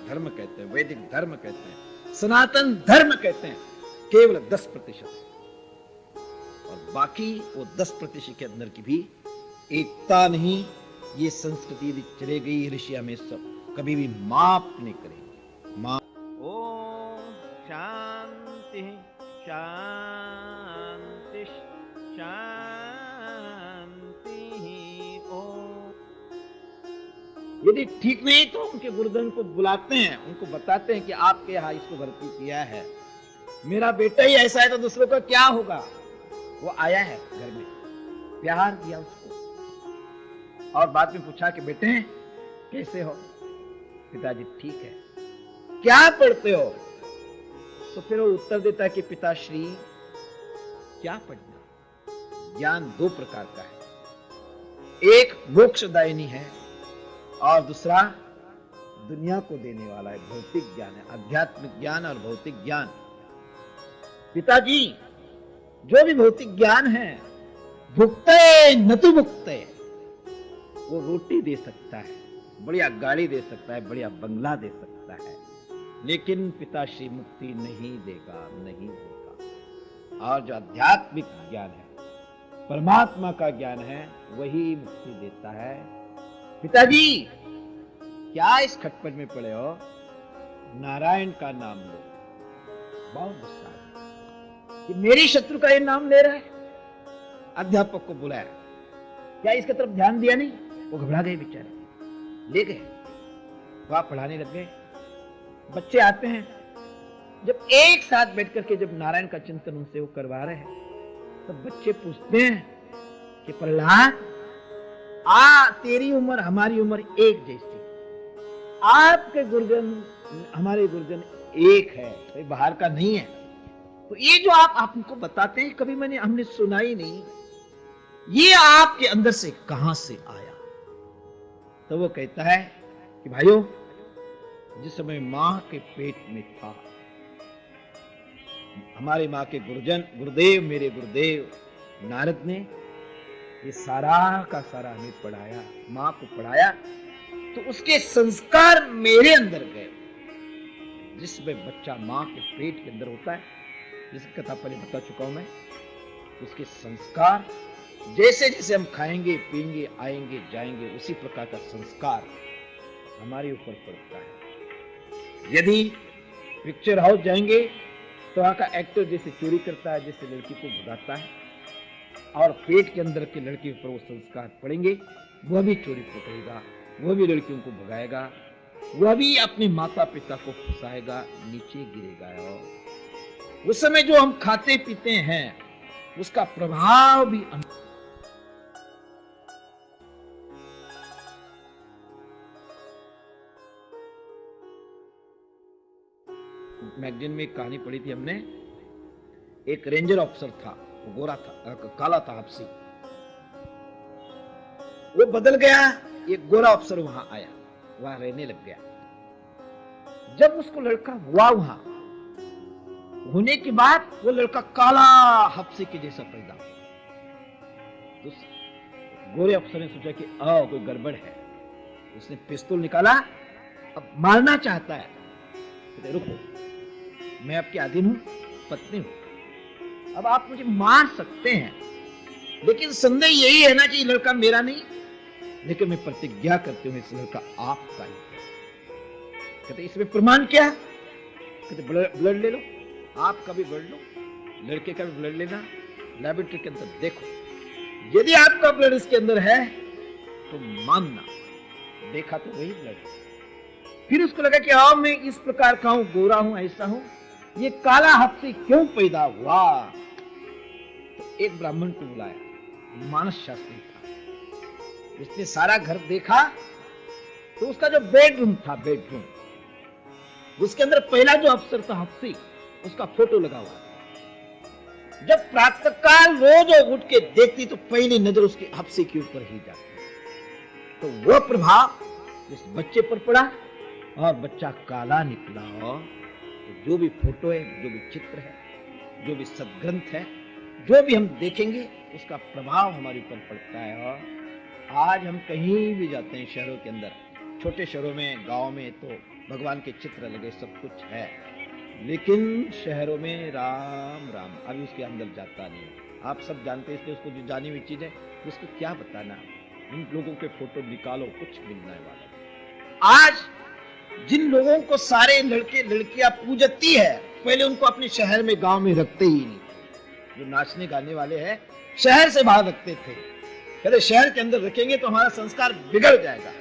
Speaker 2: धर्म कहते हैं, वैदिक धर्म कहते हैं, सनातन धर्म कहते हैं, केवल 10% है। और बाकी वो 10% के अंदर की भी एकता नहीं। ये संस्कृति यदि चले गई, ऋषि हमें सब कभी भी माफ नहीं करेंगे।
Speaker 1: ओम शांति शांति शांति। ओम।
Speaker 2: यदि ठीक नहीं तो उनके गुरुजन को बुलाते हैं, उनको बताते हैं कि आपके यहाँ इसको भर्ती किया है, मेरा बेटा ही ऐसा है तो दूसरों का क्या होगा। वो आया है घर में, प्यार दिया उसको, और बाद में पूछा कि बेटे कैसे हो? पिताजी ठीक है। क्या पढ़ते हो? तो फिर वो उत्तर देता है कि पिताश्री क्या पढ़ना। ज्ञान 2 प्रकार का है, एक मोक्षदायिनी है और दूसरा दुनिया को देने वाला है, भौतिक ज्ञान है, आध्यात्मिक ज्ञान और भौतिक ज्ञान। पिताजी जो भी भौतिक ज्ञान है, भुक्ते न तु भुक्ते, वो रोटी दे सकता है, बढ़िया गाड़ी दे सकता है, बढ़िया बंगला दे सकता है, लेकिन पिताश्री मुक्ति नहीं देगा, नहीं देगा। और जो आध्यात्मिक ज्ञान है, परमात्मा का ज्ञान है, वही मुक्ति देता है। पिताजी क्या इस खटपट में पड़े हो? नारायण का नाम लो। बहुत गुस्सा है कि मेरी शत्रु का ये नाम ले रहा है। अध्यापक को बुलाया, क्या इसकी तरफ ध्यान दिया नहीं? वो घबरा गए बेचारे, ले गए, वहां पढ़ाने लग गए। बच्चे आते हैं, जब एक साथ बैठ करके जब नारायण का चिंतन उनसे वो करवा रहे हैं, तब बच्चे पूछते हैं कि प्रहलाद, तेरी उम्र हमारी उम्र एक जैसी, आपके गुरुजन हमारे गुरुजन एक है, कोई बाहर का नहीं है, तो ये जो आप हमको बताते हैं कभी हमने सुना ही नहीं, ये आपके अंदर से कहां से आया? तो वो कहता है कि भाइयों, जिस समय मां के पेट में था, हमारी मां के गुरुदेव, मेरे गुरुदेव नारद ने ये सारा का सारा हमें पढ़ाया, माँ को पढ़ाया, तो उसके संस्कार मेरे अंदर गए। जिसमें बच्चा माँ के पेट के अंदर होता है, जिसकी कथा पहले बता चुका हूं मैं, उसके संस्कार जैसे जैसे हम खाएंगे पिएंगे आएंगे जाएंगे, उसी प्रकार का संस्कार हमारे ऊपर पड़ता है। यदि पिक्चर हाउस जाएंगे तो वहां का एक्टर जैसे चोरी करता है, जैसे लड़की को भगाता है, और पेट के अंदर के लड़के पर वो संस्कार पड़ेंगे, वह भी चोरी पकड़ेगा, वह भी लड़कियों को भगाएगा, वह भी अपने माता पिता को फंसाएगा, नीचे गिरेगा। और उस समय जो हम खाते पीते हैं उसका प्रभाव भी मैगजीन में एक कहानी पढ़ी थी हमने। एक रेंजर ऑफिसर था, वो गोरा था, काला था आपसी, वो बदल गया, एक गोरा अफसर वहां आया, वहां रहने लग गया। जब उसको लड़का हुआ, वहां होने के बाद वो लड़का काला हफ्से के जैसा पैदा हुआ। तो गोरे अफसर ने सोचा कि कोई गड़बड़ है। उसने पिस्तौल निकाला, अब मारना चाहता है। तो रुको, मैं आपके अधीन हूं, पत्नी हूं, अब आप मुझे मार सकते हैं, लेकिन संदेह यही है ना कि लड़का मेरा नहीं, लेकिन मैं प्रतिज्ञा करती हूं इस लड़का आपका ही। कहते इसमें प्रमाण क्या? कहते ब्लड ले लो, आपका भी ब्लड लो, लड़के का भी ब्लड लेना, लैबोरेटरी के अंदर देखो, यदि आपका ब्लड इसके अंदर है तो मानना। देखा तो वही ब्लड। फिर उसको लगा कि हाँ मैं इस प्रकार का हूं, गोरा हूं, ऐसा हूं, ये काला हफ्सी क्यों पैदा हुआ? तो एक ब्राह्मण को बुलाया, मानस शास्त्री था। उसने सारा घर देखा तो उसका जो बेडरूम था, बेडरूम, उसके अंदर पहला जो अफसर था हफ्सी, उसका फोटो लगा हुआ। जब प्रातःकाल रोज उठ के देखती तो पहली नजर उसके हफ्सी के ऊपर ही जाती। तो वो प्रभाव इस बच्चे पर पड़ा और बच्चा काला निकला। और तो जो भी फोटो है, जो भी चित्र है, जो भी सदग्रंथ है, जो भी हम देखेंगे उसका प्रभाव हमारे ऊपर पड़ता है। और आज हम कहीं भी जाते हैं शहरों के अंदर, छोटे शहरों में, गांव में, तो भगवान के चित्र लगे, सब कुछ है, लेकिन शहरों में राम राम अभी उसके अंदर जाता नहीं। आप सब जानते हैं, इसलिए उसको जो जानी हुई चीज है उसको क्या बताना। इन लोगों के फोटो निकालो, कुछ मिलने वाला। आज जिन लोगों को सारे लड़के लड़कियां पूजती है, पहले उनको अपने शहर में गांव में रखते ही नहीं। जो नाचने गाने वाले हैं शहर से बाहर रखते थे, कहते शहर के अंदर रखेंगे तो हमारा संस्कार बिगड़ जाएगा,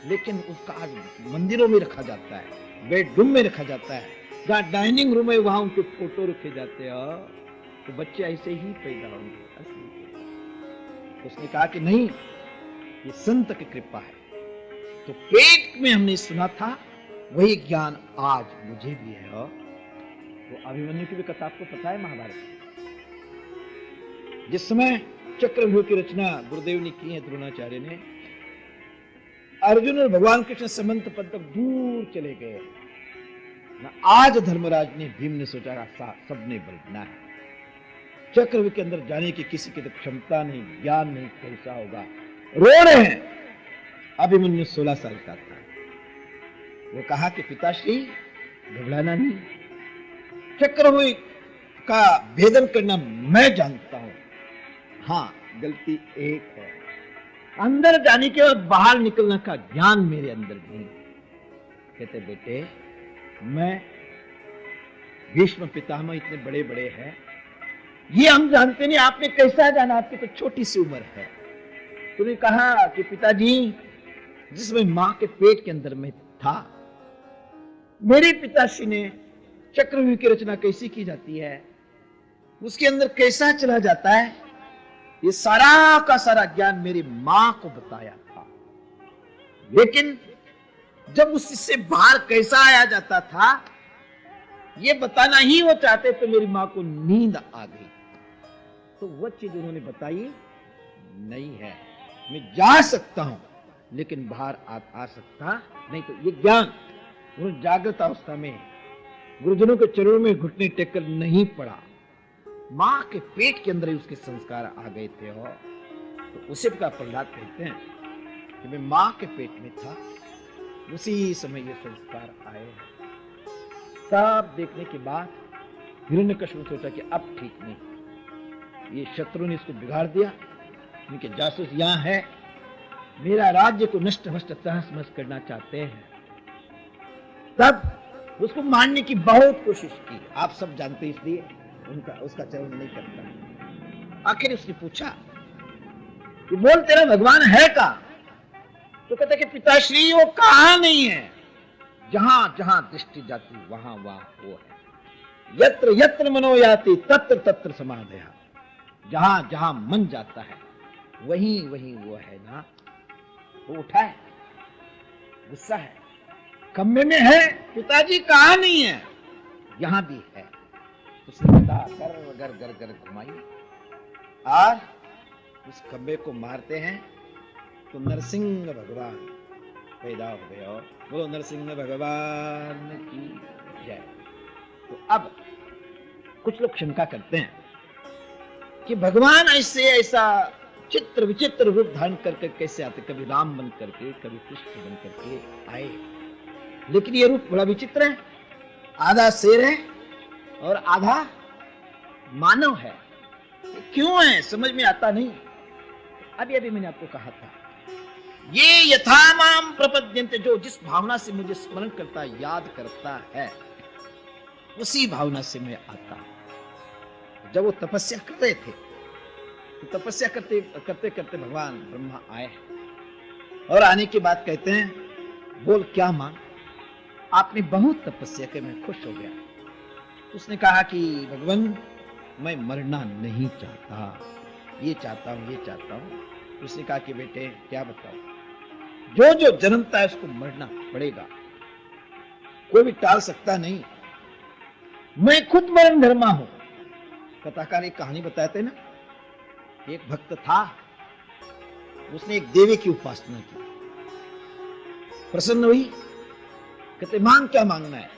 Speaker 2: लेकिन उसका आज मंदिरों में रखा जाता है, बेडरूम में रखा जाता है, जहाँ डाइनिंग रूम है वहां उनके फोटो रखे जाते हैं। तो बच्चे ऐसे ही पैदा होंगे। उसने कहा कि नहीं, ये संत की कृपा है। तो पेट में हमने सुना था, वही ज्ञान आज मुझे भी है। तो अभिमन्यु की भी कथा आपको पता है, महाभारत। जिस समय चक्रव्यूह की रचना गुरुदेव ने की है, द्रोणाचार्य ने, अर्जुन और भगवान कृष्ण समंत पद तक दूर चले गए ना। आज धर्मराज ने, भीम ने सोचा सबने बलना है, चक्रव्यूह के अंदर जाने की किसी की तो क्षमता नहीं, ज्ञान नहीं, कैसा होगा। रो रहे हैं। अभिमन्यु 16 साल का था। वो कहा कि पिताश्री घबराना नहीं, चक्रव्यूह का भेदन करना मैं जानता हूं। हाँ, गलती एक है, अंदर जाने के बाद बाहर निकलने का ज्ञान मेरे अंदर नहीं। कहते बेटे, मैं भीष्म पितामह इतने बड़े बड़े हैं, ये हम जानते नहीं, आपने कैसा जाना, आपकी तो छोटी सी उम्र है। तूने कहा कि पिताजी, जिसमें मां के पेट के अंदर में था, मेरे पिताश्री ने चक्रव्यूह की रचना कैसी की जाती है, उसके अंदर कैसा चला जाता है, ये सारा का सारा ज्ञान मेरी मां को बताया था। लेकिन जब उससे बाहर कैसा आया जाता था, ये बताना ही वो चाहते, तो मेरी मां को नींद आ गई। तो वो चीज उन्होंने बताई नहीं है। मैं जा सकता हूं, लेकिन बाहर आ सकता नहीं। तो ये ज्ञान उन्होंने जागृत अवस्था में गुरुजनों के चरणों में घुटने टेक कर नहीं पड़ा, मां के पेट के अंदर ही उसके संस्कार आ गए थे। तो उसी प्रकार प्रहलाद कहते हैं कि मैं मां के पेट में था, उसी समय ये संस्कार आए। सब देखने के बाद हिरण्यकश्यप सोचा कि अब ठीक नहीं, ये शत्रु ने इसको बिगाड़ दिया, इनके जासूस यहां है, मेरा राज्य को नष्ट भ्रष्ट तहस महस करना चाहते हैं। तब उसको मारने की बहुत कोशिश की, आप सब जानते हैं, इसलिए उसका चरण नहीं करता। आखिर उसने पूछा कि बोल तेरा भगवान है कहां? तो कहता कि पिताश्री वो कहां नहीं है, जहां जहां दृष्टि जाती वहां वहां वो है। यत्र यत्र मनो याति तत्र तत्र समाधया, जहां जहां मन जाता है वहीं वहीं वो है ना। वो उठा है, गुस्सा है, खम्बे में है, पिताजी कहां नहीं है, यहां भी है। उसने कर गर गर गर घुमाई और उस खम्बे को मारते हैं तो नरसिंह भगवान पैदा हो गए। और बोलो नरसिंह भगवान की जय। तो अब कुछ लोग शंका करते हैं कि भगवान ऐसा चित्र विचित्र रूप धारण करके कैसे आते, कभी राम बन करके, कभी कृष्ण बन करके आए, लेकिन ये रूप बड़ा विचित्र है। आधा शेर है और आधा मानव है, क्यों है समझ में आता नहीं। अभी अभी मैंने आपको कहा था, ये यथा माम प्रपद्यन्ते, जो जिस भावना से मुझे स्मरण करता है, याद करता है, उसी भावना से मैं आता हूं। जब वो तपस्या कर रहे थे तो तपस्या करते करते करते भगवान ब्रह्मा आए और आने के बाद कहते हैं बोल क्या मांग, आपने बहुत तपस्या की, मैं खुश हो गया। उसने कहा कि भगवान मैं मरना नहीं चाहता, ये चाहता हूं, ये चाहता हूं। उसने कहा कि बेटे क्या बताओ, जो जो जन्मता है उसको मरना पड़ेगा, कोई भी टाल सकता नहीं। मैं खुद मरण धर्मा हूं। कथाकार एक कहानी बताते ना, एक भक्त था, उसने एक देवी की उपासना की, प्रसन्न हुई, कहते मांग क्या मांगना है?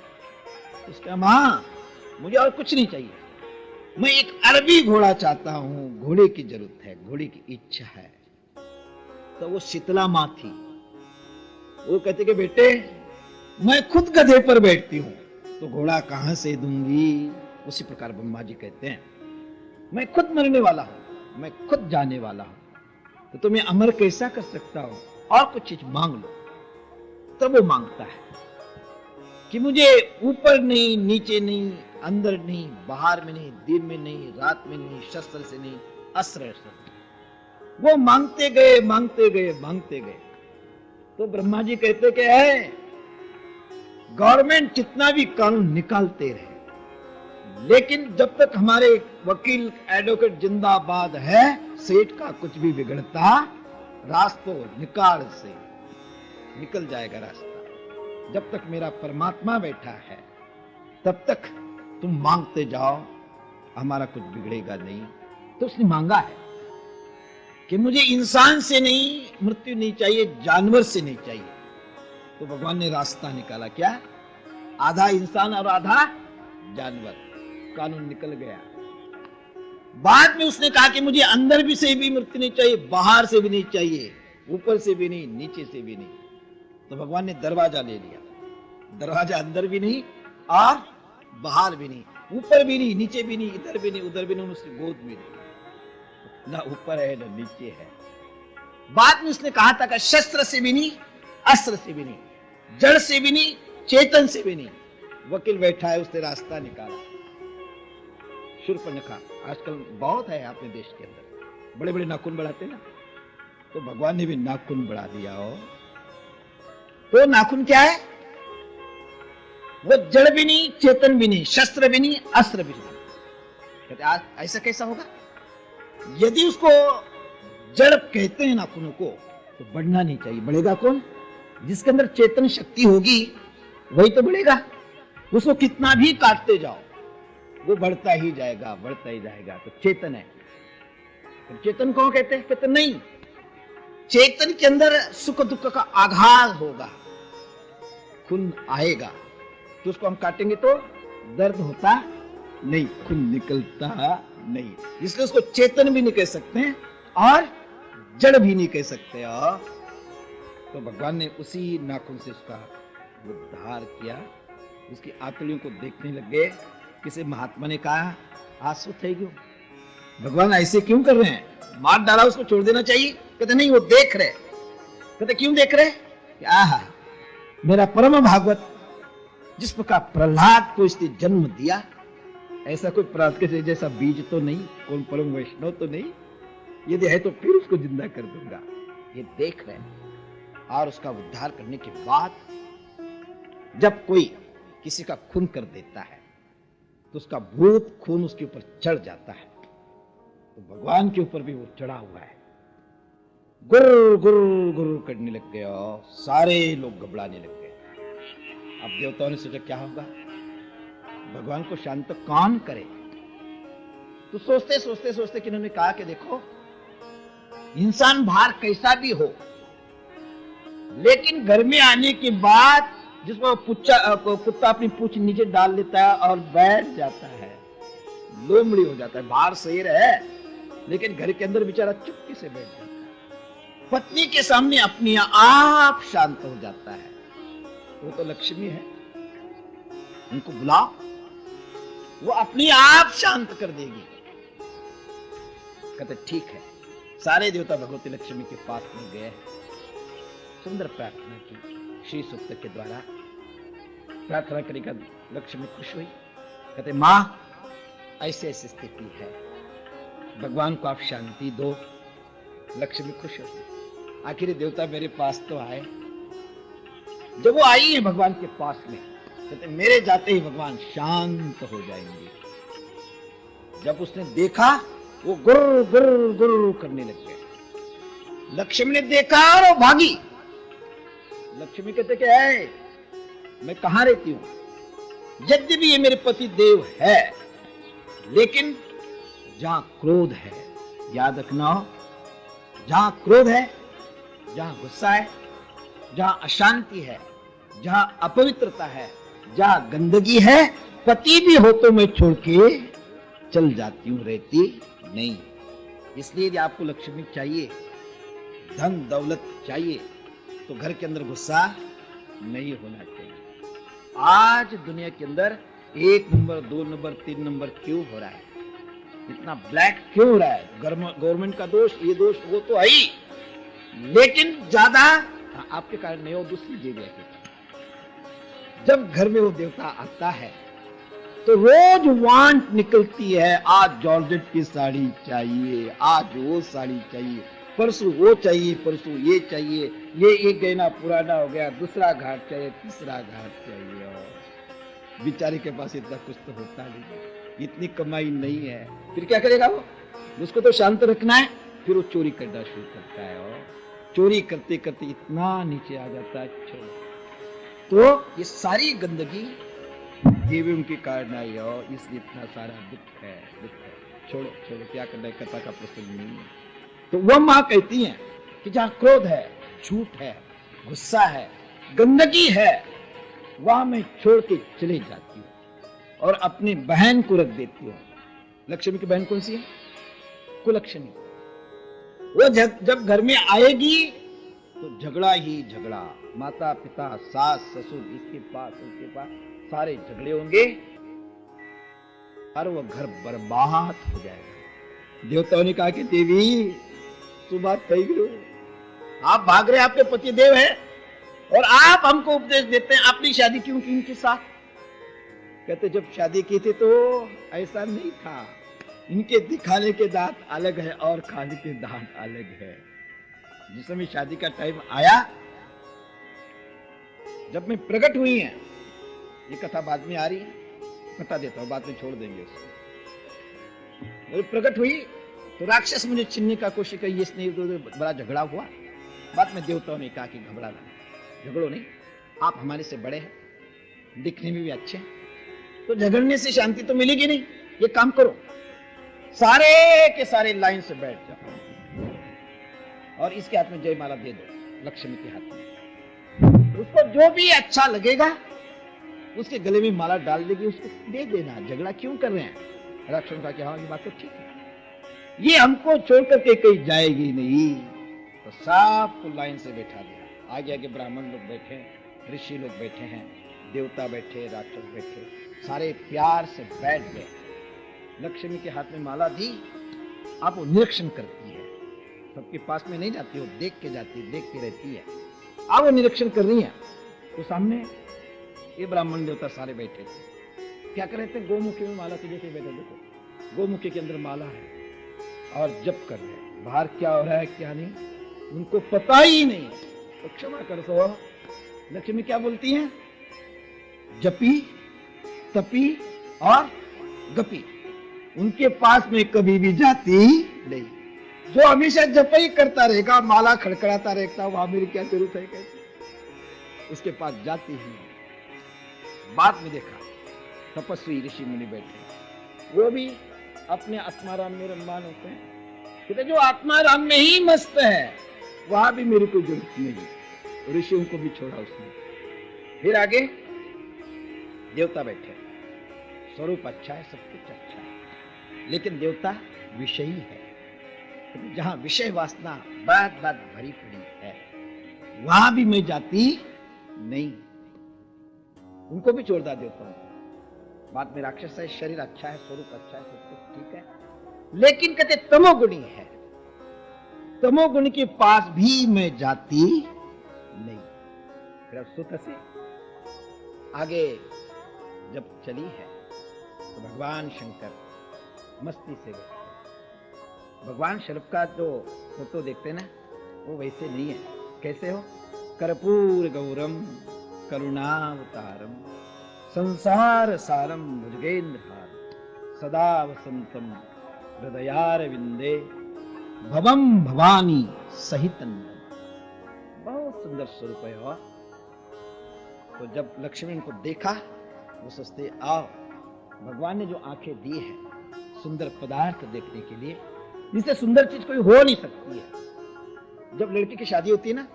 Speaker 2: उसका मां मुझे और कुछ नहीं चाहिए, मैं एक अरबी घोड़ा चाहता हूं, घोड़े की जरूरत है, घोड़े की इच्छा है। तो वो शीतला मां थी, वो कहते कि बेटे मैं खुद गधे पर बैठती हूं तो घोड़ा कहां से दूंगी। उसी प्रकार ब्रह्मा जी कहते हैं मैं खुद मरने वाला हूं, मैं खुद जाने वाला हूं, तो तुम्हें अमर कैसा कर सकता हूं, और कुछ चीज मांग लो। तब वो मांगता है कि मुझे ऊपर नहीं, नीचे नहीं, अंदर नहीं, बाहर में नहीं, दिन में नहीं, रात में नहीं, शस्त्र से नहीं, अस्त्र से। वो मांगते गए मांगते गए मांगते गए, तो ब्रह्मा जी कहते कि है गवर्नमेंट कितना भी कानून निकालते रहे, लेकिन जब तक हमारे वकील एडवोकेट जिंदाबाद है, सेठ का कुछ भी बिगड़ता रास्तों निकाल से निकल जाएगा रास्ता। जब तक मेरा परमात्मा बैठा है तब तक तुम मांगते जाओ, हमारा कुछ बिगड़ेगा नहीं। तो उसने मांगा है कि मुझे इंसान से नहीं मृत्यु नहीं चाहिए, जानवर से नहीं चाहिए। तो भगवान ने रास्ता निकाला, क्या? आधा इंसान और आधा जानवर। कानून निकल गया। बाद में उसने कहा कि मुझे अंदर भी से भी मृत्यु नहीं चाहिए, बाहर से भी नहीं चाहिए, ऊपर से भी नहीं, नीचे से भी नहीं। तो भगवान ने दरवाजा ले लिया, दरवाजा अंदर भी नहीं और बाहर भी नहीं, ऊपर भी नहीं, नीचे भी नहीं, इधर भी नहीं, उधर भी नहीं, उसकी गोद भी नहीं, ना ऊपर है ना नीचे है। बाद में उसने कहा था कि शस्त्र से भी नहीं, अस्त्र से भी नहीं, जड़ से भी नहीं, चेतन से भी नहीं। वकील बैठा है, उसने रास्ता निकाला। शूर्पणखा आजकल बहुत है अपने देश के अंदर, बड़े बड़े नाखून बढ़ाते ना, तो भगवान ने भी नाखून बढ़ा दिया हो। तो नाखून क्या है? वो जड़ भी नहीं, चेतन भी नहीं, शस्त्र भी नहीं, अस्त्र भी नहीं। कहते आज ऐसा कैसा होगा? यदि उसको जड़ कहते हैं नाखूनों को, तो बढ़ना नहीं चाहिए। बढ़ेगा कौन? जिसके अंदर चेतन शक्ति होगी वही तो बढ़ेगा। उसको कितना भी काटते जाओ वो बढ़ता ही जाएगा, बढ़ता ही जाएगा। तो चेतन है। तो चेतन कौन कहते हैं? कहते नहीं, चेतन के अंदर सुख दुख का आघात होगा, खून आएगा, तो उसको हम काटेंगे तो दर्द होता नहीं, खून निकलता नहीं, इसलिए उसको चेतन भी नहीं कह सकते हैं और जड़ भी नहीं कह सकते हो। तो भगवान ने उसी नाखून से उसका उद्धार किया। उसकी आंतड़ियों को देखने लग गए। किसी महात्मा ने कहा आंसू थे क्यों, भगवान ऐसे क्यों कर रहे हैं, मार डाला उसको, छोड़ देना चाहिए। कहते नहीं, वो देख रहे। कहते क्यों देख रहे? आहा, मेरा परम भागवत जिस प्रकार प्रहलाद को इसने जन्म दिया, ऐसा कोई प्रहलाद के जैसा बीज तो नहीं, कौन परम वैष्णव तो नहीं, यदि है तो फिर उसको जिंदा कर दूंगा। ये देख रहे हैं। और उसका उद्धार करने के बाद जब कोई किसी का खून कर देता है तो उसका भूत खून उसके ऊपर चढ़ जाता है। तो भगवान के ऊपर भी वो चढ़ा हुआ है। गुर गुर गुर करने लग गया, सारे लोग घबराने लग गए। अब देवताओं ने सोचा क्या होगा, भगवान को शांत कौन करे। तो सोचते सोचते सोचते कि इन्होंने कहा कि देखो, इंसान बाहर कैसा भी हो, लेकिन घर में आने के बाद जिसको कुत्ता अपनी पूंछ नीचे डाल लेता है और बैठ जाता है, लोमड़ी हो जाता है। बाहर शेर है लेकिन घर के अंदर बेचारा चुपके से बैठ जाता है। पत्नी के सामने अपने आप शांत हो जाता है। वो तो लक्ष्मी है, उनको बुलाओ, वो अपने आप शांत कर देगी। कहते ठीक है। सारे देवता भगवती लक्ष्मी के पास में गए, सुंदर प्रार्थना की। श्री सूक्त के द्वारा प्रार्थना करेगा, लक्ष्मी खुश हुई। कहते मां, ऐसी ऐसी स्थिति है, भगवान को आप शांति दो। लक्ष्मी खुश हो गई, आखिर देवता मेरे पास तो आए। जब वो आई है भगवान के पास में, कहते मेरे जाते ही भगवान शांत हो जाएंगे। जब उसने देखा, वो गुर गुर गुर करने लग गए। लक्ष्मी ने देखा और वो भागी। लक्ष्मी कहते कि है, मैं कहां रहती हूं, यद्यपि ये मेरे पति देव है, लेकिन जहां क्रोध है, याद रखना, जहां क्रोध है, जहां गुस्सा है, जहां अशांति है, जहां अपवित्रता है, जहां गंदगी है, पति भी हो तो मैं छोड़ के चल जाती हूं, रहती नहीं। इसलिए यदि आपको लक्ष्मी चाहिए, धन दौलत चाहिए, तो घर के अंदर गुस्सा नहीं होना चाहिए। आज दुनिया के अंदर 1 नंबर 2 नंबर 3 नंबर क्यों हो रहा है, इतना ब्लैक क्यों हो रहा है? गवर्नमेंट का दोष, ये दोष, वो तो है ही, लेकिन ज्यादा आपके कारण नहीं हो, दूसरी जगह के। जब घर में वो देवता आता है तो रोज वांट निकलती है, आज जॉर्जेट की साड़ी चाहिए, आज वो साड़ी चाहिए, परसों वो चाहिए, परसों ये चाहिए, ये एक गहना पुराना हो गया, दूसरा घाट चाहिए, तीसरा घाट चाहिए। और बेचारे के पास इतना कुछ तो होता नहीं, इतनी कमाई नहीं है, फिर क्या करेगा वो? उसको तो शांत रखना है, फिर वो चोरी करना शुरू करता है। और चोरी करते करते इतना नीचे आ जाता है। तो ये सारी गंदगी देवियों के कारण आई हो, इसलिए इतना सारा दुख है, दुख है। छोड़ो छोड़ो, क्या करना है, कथा का प्रसंग नहीं है। तो वह मां कहती हैं कि जहां क्रोध है, झूठ है, गुस्सा है, गंदगी है, वहां मैं छोड़ के चले जाती हूँ और अपनी बहन को रख देती हूँ। लक्ष्मी की बहन कौन सी है? कुलक्ष्मी। वो जब घर में आएगी तो झगड़ा ही झगड़ा, माता पिता सास ससुर, इसके पास उसके पास, सारे झगड़े होंगे और वो घर बर्बाद हो जाएगा। देवताओं ने कहा कि देवी सुबह कही गई, आप भाग रहे, आपके पति देव है और आप हमको उपदेश देते हैं आपने शादी क्यों की इनके साथ? कहते जब शादी की थी तो ऐसा नहीं था, इनके दिखाने के दांत अलग है और खाने के दांत अलग है। जिस समय शादी का टाइम आया, जब मैं प्रकट हुई है, ये कथा बाद में आ रही है, बता देता हूं, बाद में छोड़ देंगे उसको। जब प्रकट हुई तो राक्षस मुझे छीनने का कोशिश की, इसने बड़ा झगड़ा हुआ। बाद में देवताओं ने कहा कि घबराना, झगड़ो नहीं, आप हमारे से बड़े हैं, दिखने में भी अच्छे हैं, तो झगड़ने से शांति तो मिलेगी नहीं। ये काम करो, सारे के सारे लाइन से बैठ जाओ और इसके हाथ में जयमाला दे दो, लक्ष्मी के हाथ में। उसको जो भी अच्छा लगेगा उसके गले में माला डाल देगी, उसको दे देना। झगड़ा क्यों कर रहे हैं? राक्षस का क्या, हाँ ये बात तो ठीक है, ये हमको छोड़ करके कहीं जाएगी नहीं, तो सबको लाइन से बैठा दिया। आगे आगे ब्राह्मण लोग बैठे, ऋषि लोग बैठे हैं, देवता बैठे, राक्षस बैठे, सारे प्यार से बैठ गए। लक्ष्मी के हाथ में माला दी, अब वो निरीक्षण करती है, सबके पास में नहीं जाती, वो देख के जाती है, देख के रहती है। अब वो निरीक्षण कर रही है तो सामने ये ब्राह्मण देवता सारे बैठे थे। क्या कर रहे थे? गोमुखी में माला तुझे बैठे, देखो गोमुखी के अंदर माला है और जप कर रहे हैं। बाहर क्या हो रहा है क्या नहीं उनको पता ही नहीं। तो क्षमा कर सो, लक्ष्मी क्या बोलती है? जपी तपी और गपी, उनके पास में कभी भी जाती नहीं। जो हमेशा जप ही करता रहेगा, माला खड़खड़ाता रहेगा, वहां मेरी क्या जरूरत है? कैसे उसके पास जाती ही नहीं। बाद में देखा तपस्वी ऋषि मुनि बैठे, वो भी अपने आत्माराम में रममान होते हैं। कहते जो आत्माराम में ही मस्त है, वहां भी मेरी कोई जरूरत नहीं। ऋषियों को भी छोड़ा उसने। फिर आगे देवता बैठे, स्वरूप अच्छा है, सब कुछ अच्छा है, लेकिन देवता विषयी है। जहां विषय वासना बात बात भरी पड़ी है, वहां भी मैं जाती नहीं। उनको भी छोड़ दा देवताओं को। बात में राक्षस है, शरीर अच्छा है, स्वरूप अच्छा है, सब कुछ ठीक है, लेकिन कहते तमोगुणी है, तमोगुण के पास भी मैं जाती नहीं। फिर अब सुत से आगे जब चली है तो भगवान शंकर मस्ती से बैठे। भगवान शर्फ का जो फोटो देखते ना, वो वैसे नहीं है। कैसे हो? कर्पूर गौरम करुणावतारम संसार सारम भुजगेंद्रहार सदा वसंतम हृदयारविंदे भवम भवानी सहितन। बहुत सुंदर स्वरूप है। और तो जब लक्ष्मी को देखा, वो सोचते आओ, भगवान ने जो आंखें दी है सुंदर पदार्थ देखने के लिए, जिससे सुंदर चीज कोई हो नहीं सकती है। जब लड़की की शादी होती है ना,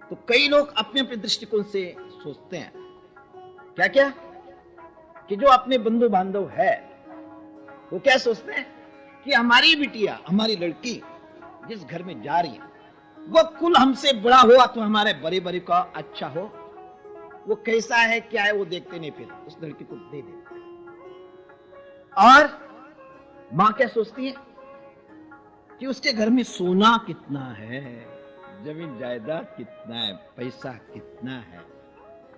Speaker 2: तो कई लोग अपने अपने दृष्टिकोण से सोचते हैं, क्या क्या कि जो अपने बंधु बांधव है वो क्या सोचते हैं कि हमारी बिटिया, हमारी लड़की जिस घर में जा रही है, वो कुल हमसे बड़ा हुआ तो हमारे बड़े बड़े का अच्छा हो। वो कैसा है क्या है वो देखते नहीं, फिर उस लड़की को दे देते। और मां क्या सोचती है कि उसके घर में सोना कितना है, जमीन जायदाद कितना है, पैसा कितना है।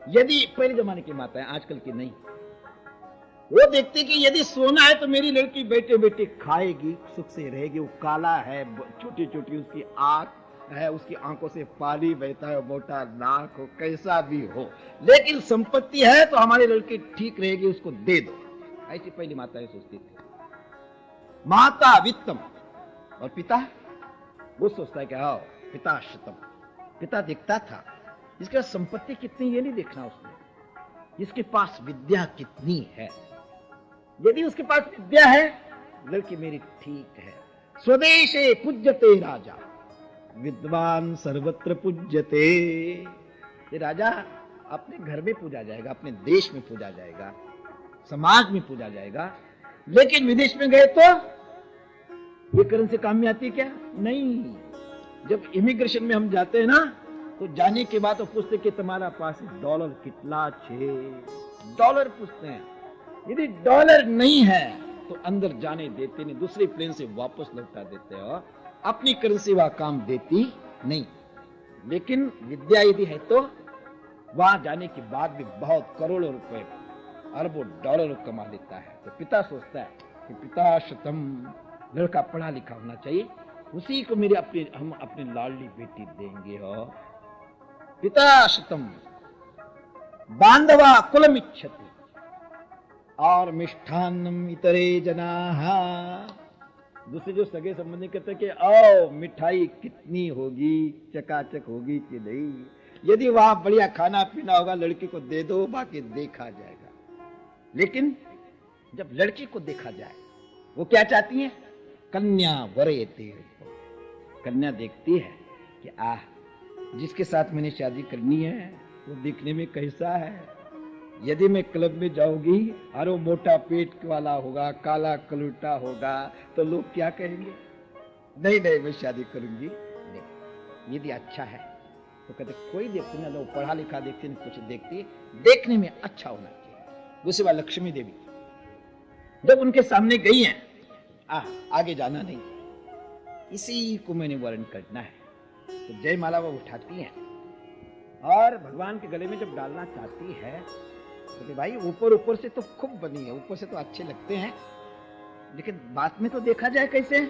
Speaker 2: यदि पहले जमाने की माता है, आजकल की नहीं, वो देखते कि यदि सोना है तो मेरी लड़की बैठे बैठे खाएगी, सुख से रहेगी। वो काला है, छोटी छोटी उसकी आंख है, उसकी आंखों से पानी बहता है, मोटा नाक हो, कैसा भी हो, लेकिन संपत्ति है तो हमारी लड़की ठीक रहेगी, उसको दे दो। ऐसी पहली माताएं सोचती थी। माता वित्तम, और पिता वो सोचता है कि आओ पिता शतम। पिता देखता था इसके पास संपत्ति कितनी, ये नहीं देखना उसने, इसके पास विद्या कितनी है। यदि उसके पास विद्या है, लड़की मेरी ठीक है। स्वदेशे पूज्यते राजा विद्वान सर्वत्र पूज्यते। ये राजा अपने घर में पूजा जाएगा, अपने देश में पूजा जाएगा, समाज में पूजा जाएगा, लेकिन विदेश में गए तो ये करेंसी काम में आती है क्या? नहीं। जब इमिग्रेशन में हम जाते हैं ना, तो जाने के बाद तो पूछते कि तुम्हारा पास डॉलर कितना छे, डॉलर पूछते हैं। यदि डॉलर नहीं है तो अंदर जाने देते नहीं, दूसरे प्लेन से वापस लौटा देते हो। अपनी करेंसी वहां काम देती नहीं। लेकिन विद्या यदि है तो वहां जाने के बाद भी बहुत करोड़ों रुपए, अरबों डॉलर कमा लेता है। तो पिता सोचता है कि पिता शतम, लड़का पढ़ा लिखा होना चाहिए, उसी को मेरे हम अपनी लाडली बेटी देंगे। हो पिता शतम बांधवा कुलमिच्छति और मिष्ठान्नम इतरे जनाः। दूसरे जो सगे संबंधी कहते कि आओ मिठाई कितनी होगी, चकाचक होगी कि नहीं। यदि वहां बढ़िया खाना पीना होगा, लड़की को दे दो, बाकी देखा जाएगा। लेकिन जब लड़की को देखा जाए, वो क्या चाहती है? कन्या वरेते। कन्या देखती है कि जिसके साथ मैंने शादी करनी है वो दिखने में कैसा है। यदि मैं क्लब में जाऊंगी और वो मोटा पेट वाला होगा, काला कलूटा होगा, तो लोग क्या कहेंगे? नहीं नहीं, मैं शादी करूंगी नहीं। यदि अच्छा है तो कहते कोई देखती ना, लोग पढ़ा लिखा देखती ना, कुछ देखती, देखने में अच्छा होना चाहिए। दूसरी बात लक्ष्मी देवी जब उनके सामने गई हैं, आगे जाना नहीं, इसी को मैंने वर्णन करना है। तो जयमाला वो उठाती हैं और भगवान के गले में जब डालना चाहती है तो भाई ऊपर ऊपर से तो खूब बनी है, ऊपर से तो अच्छे लगते हैं, लेकिन बात में तो देखा जाए कैसे।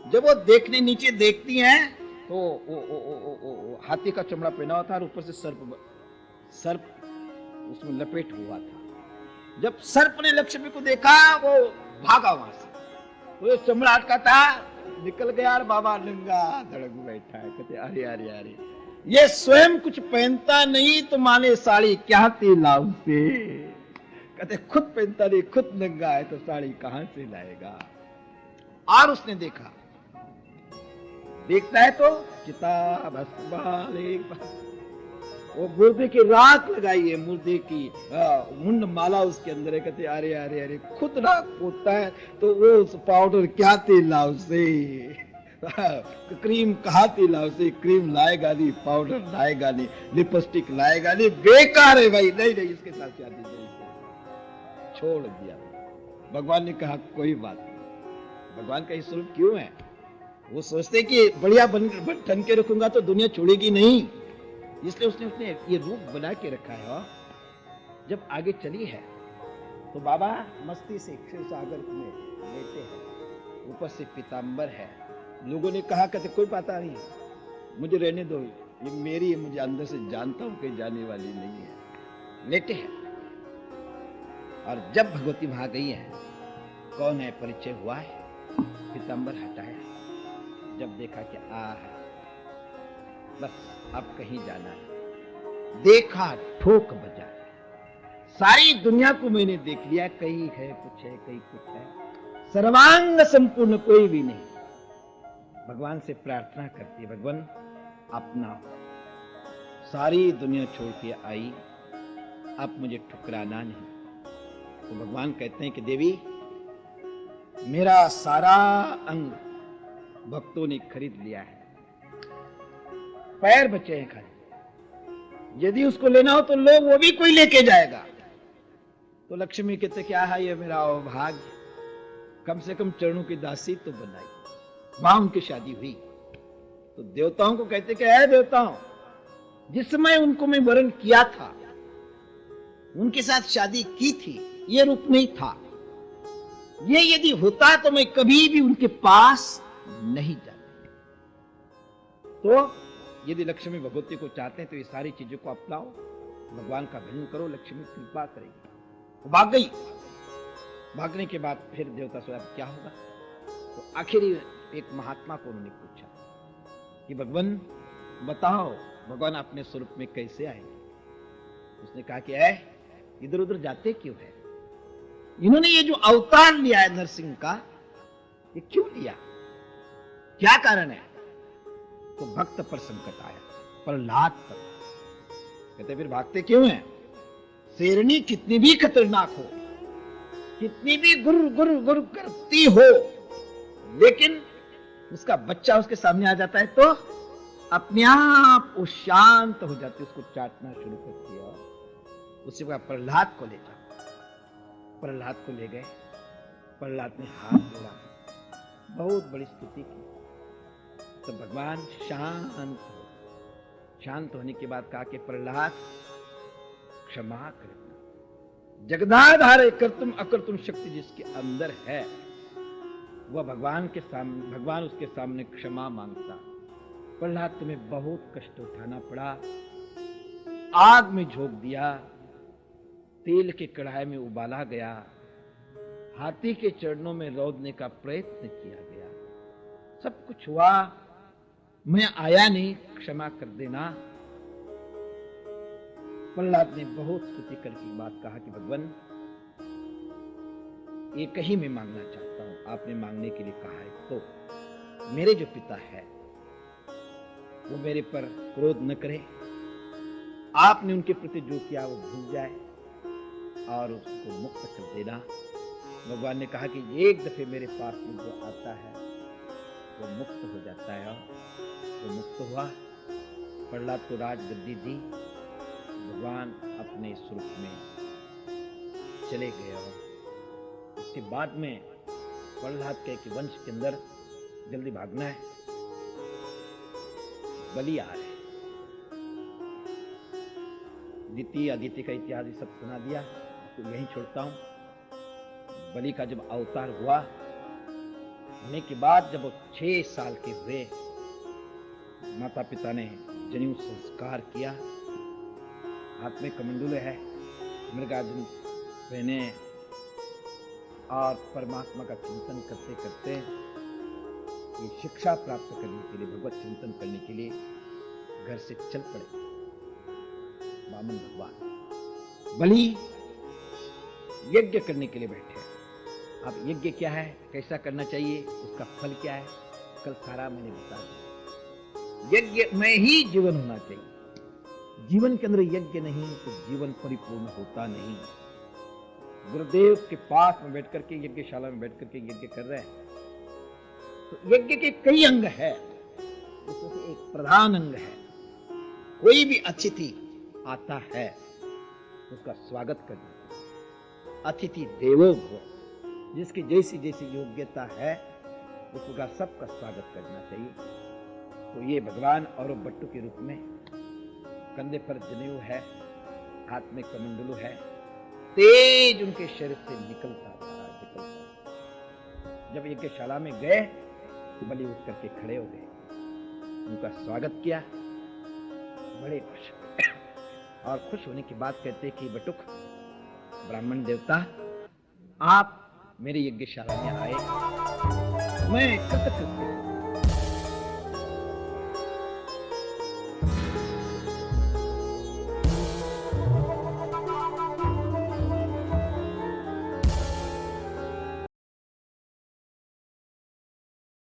Speaker 2: जब वो देखने नीचे देखती हैं तो वो हाथी का चमड़ा पहना हुआ था और ऊपर से सर्प उसमें लपेट हुआ था। जब सर्प ने लक्ष्मी को देखा वो भागा वहां से, वो चमड़ा अटका था, निकल गया और बाबा नंगा धड़क बैठा है। कहते अरे अरे अरे, ये स्वयं कुछ पहनता नहीं तो माने साड़ी क्या लाभ से। कहते खुद पहनता नहीं, खुद नंगा है तो साड़ी कहां से लाएगा। और उसने देखता है तो चिता भस्म, वो मुर्दे की राख लगाई है, मुर्दे की मुंड माला उसके अंदर है। कहते अरे अरे अरे, खुद राख पोतता है तो वो उस पाउडर क्या तेला उसे, क्रीम कहा तेला उसे, क्रीम लाएगा नहीं, पाउडर लाएगा नहीं, लिपस्टिक लाएगा नहीं, बेकार है भाई, नहीं नहीं इसके साथ शादी नहीं, छोड़ दिया। भगवान ने कहा कोई बात नहीं। भगवान का स्वरूप क्यों है, वो सोचते कि बढ़िया बन के रखूंगा तो दुनिया छोड़ेगी नहीं, इसलिए उसने ये रूप बना के रखा है। और जब आगे चली है तो बाबा मस्ती से क्षीर सागर में लेटे हैं, ऊपर से पीतांबर है। लोगों ने कहा कहते कोई पता नहीं, मुझे रहने दो, ये मेरी है, मुझे अंदर से जानता हूं कि जाने वाली नहीं है। लेटे हैं और जब भगवती वहां गई है, कौन है परिचय हुआ है, पीतांबर हटाया, जब देखा कि बस अब कहीं जाना है, देखा ठोक बजा, सारी दुनिया को मैंने देख लिया, कहीं है कुछ है, कहीं कुछ है, सर्वांग संपूर्ण कोई भी नहीं। भगवान से प्रार्थना करती है, भगवान अपना सारी दुनिया छोड़ के आई, अब मुझे ठुकराना नहीं। तो भगवान कहते हैं कि देवी मेरा सारा अंग भक्तों ने खरीद लिया है, पैर बचे हैं खाली, यदि उसको लेना हो तो लो, वो भी कोई लेके जाएगा। तो लक्ष्मी कहते क्या है ये मेरा भाग्य, कम से कम चरणों की दासी तो बनाई। वहां उनकी शादी हुई तो देवताओं को कहते कि है देवताओं, जिस समय उनको मैं वरण किया था, उनके साथ शादी की थी, ये रूप नहीं था, ये यदि होता तो मैं कभी भी उनके पास नहीं जाता। तो यदि लक्ष्मी भगवती को चाहते हैं तो ये सारी चीजों को अपनाओ, भगवान का भजन करो, लक्ष्मी कृपा करेगी। वो भाग गई। भागने के बाद फिर देवता सोचा क्या होगा, तो आखिर एक महात्मा को उन्होंने पूछा कि भगवान बताओ, भगवान अपने स्वरूप में कैसे आएंगे। उसने कहा कि इधर उधर जाते क्यों है, इन्होंने ये जो अवतार लिया है नरसिंह का, ये क्यों लिया, क्या कारण है। तो भक्त पर संकट आया, प्रहलाद पर। कहते फिर भागते क्यों हैं, शेरनी कितनी भी खतरनाक हो, कितनी भी गुर गुर गुर करती हो, लेकिन उसका बच्चा उसके सामने आ जाता है तो अपने आप वो शांत हो जाती, उसको चाटना शुरू करती है। उसी प्रकार प्रहलाद को ले जाओ। प्रहलाद को ले गए, प्रहलाद ने हाथ जोड़ा, बहुत बड़ी स्तुति की, तो भगवान शांत होने के बाद कहा कि प्रहलाद क्षमा करना, जगदाधार कर्तुम अकर्तुम शक्ति जिसके अंदर है, वह भगवान उसके सामने क्षमा मांगता। प्रहलाद तुम्हें बहुत कष्ट उठाना पड़ा, आग में झोंक दिया, तेल के कढ़ाई में उबाला गया, हाथी के चरणों में रौदने का प्रयत्न किया गया, सब कुछ हुआ, मैं आया नहीं, क्षमा कर देना। प्रहलाद ने बहुत स्तुति करके बात कहा कि भगवान एक ही मैं मांगना चाहता हूं, आपने मांगने के लिए कहा है, तो मेरे जो पिता है वो मेरे पर क्रोध न करे, आपने उनके प्रति जो किया वो भूल जाए और उसको मुक्त कर देना। भगवान ने कहा कि एक दफे मेरे पास में जो आता है वो मुक्त हो जाता है। वो मुक्त हुआ। प्रहलाद को राजगद्दी दी। भगवान अपने स्वरूप में चले गए और उसके बाद में प्रहलाद के कि वंश के अंदर जल्दी भागना है, बलि आ रहे। द्वितीय आदित्य का इतिहास ये सब सुना दिया, तो यहीं छोड़ता हूं। बलि का जब अवतार हुआ, होने के बाद जब वो 6 साल के हुए, माता पिता ने जनेऊ संस्कार किया। हाथ में कमंडलू है, मृगार्जुन पहने और परमात्मा का चिंतन करते करते ये शिक्षा प्राप्त करने के लिए, भगवत चिंतन करने के लिए घर से चल पड़े वामन भगवान। बलि यज्ञ करने के लिए बैठे। अब यज्ञ क्या है, कैसा करना चाहिए, उसका फल क्या है, कल सारा मैंने बता दिया। यज्ञ में ही जीवन होना चाहिए। जीवन के अंदर यज्ञ नहीं तो जीवन परिपूर्ण होता नहीं। गुरुदेव के पास में बैठ करके, यज्ञशाला में बैठ करके यज्ञ कर रहे हैं, तो यज्ञ के कई अंग है, उसमें से एक प्रधान अंग है, कोई भी अतिथि आता है उसका स्वागत करना। अतिथि देवो भव, जिसकी जैसी जैसी योग्यता है उस प्रकार सबका स्वागत करना चाहिए। तो ये भगवान और बट्टू के रूप में, कंधे पर जनेऊ है, हाथ में कमंडलू है, तेज उनके शरीर से निकलता था। जब यज्ञशाला में गए, बलि उठ करके खड़े हो गए, उनका स्वागत किया, बड़े खुश। और खुश होने की बात कहते कि बटुक ब्राह्मण देवता, आप मेरे यज्ञशाला में आए, मैं कृतकृत्य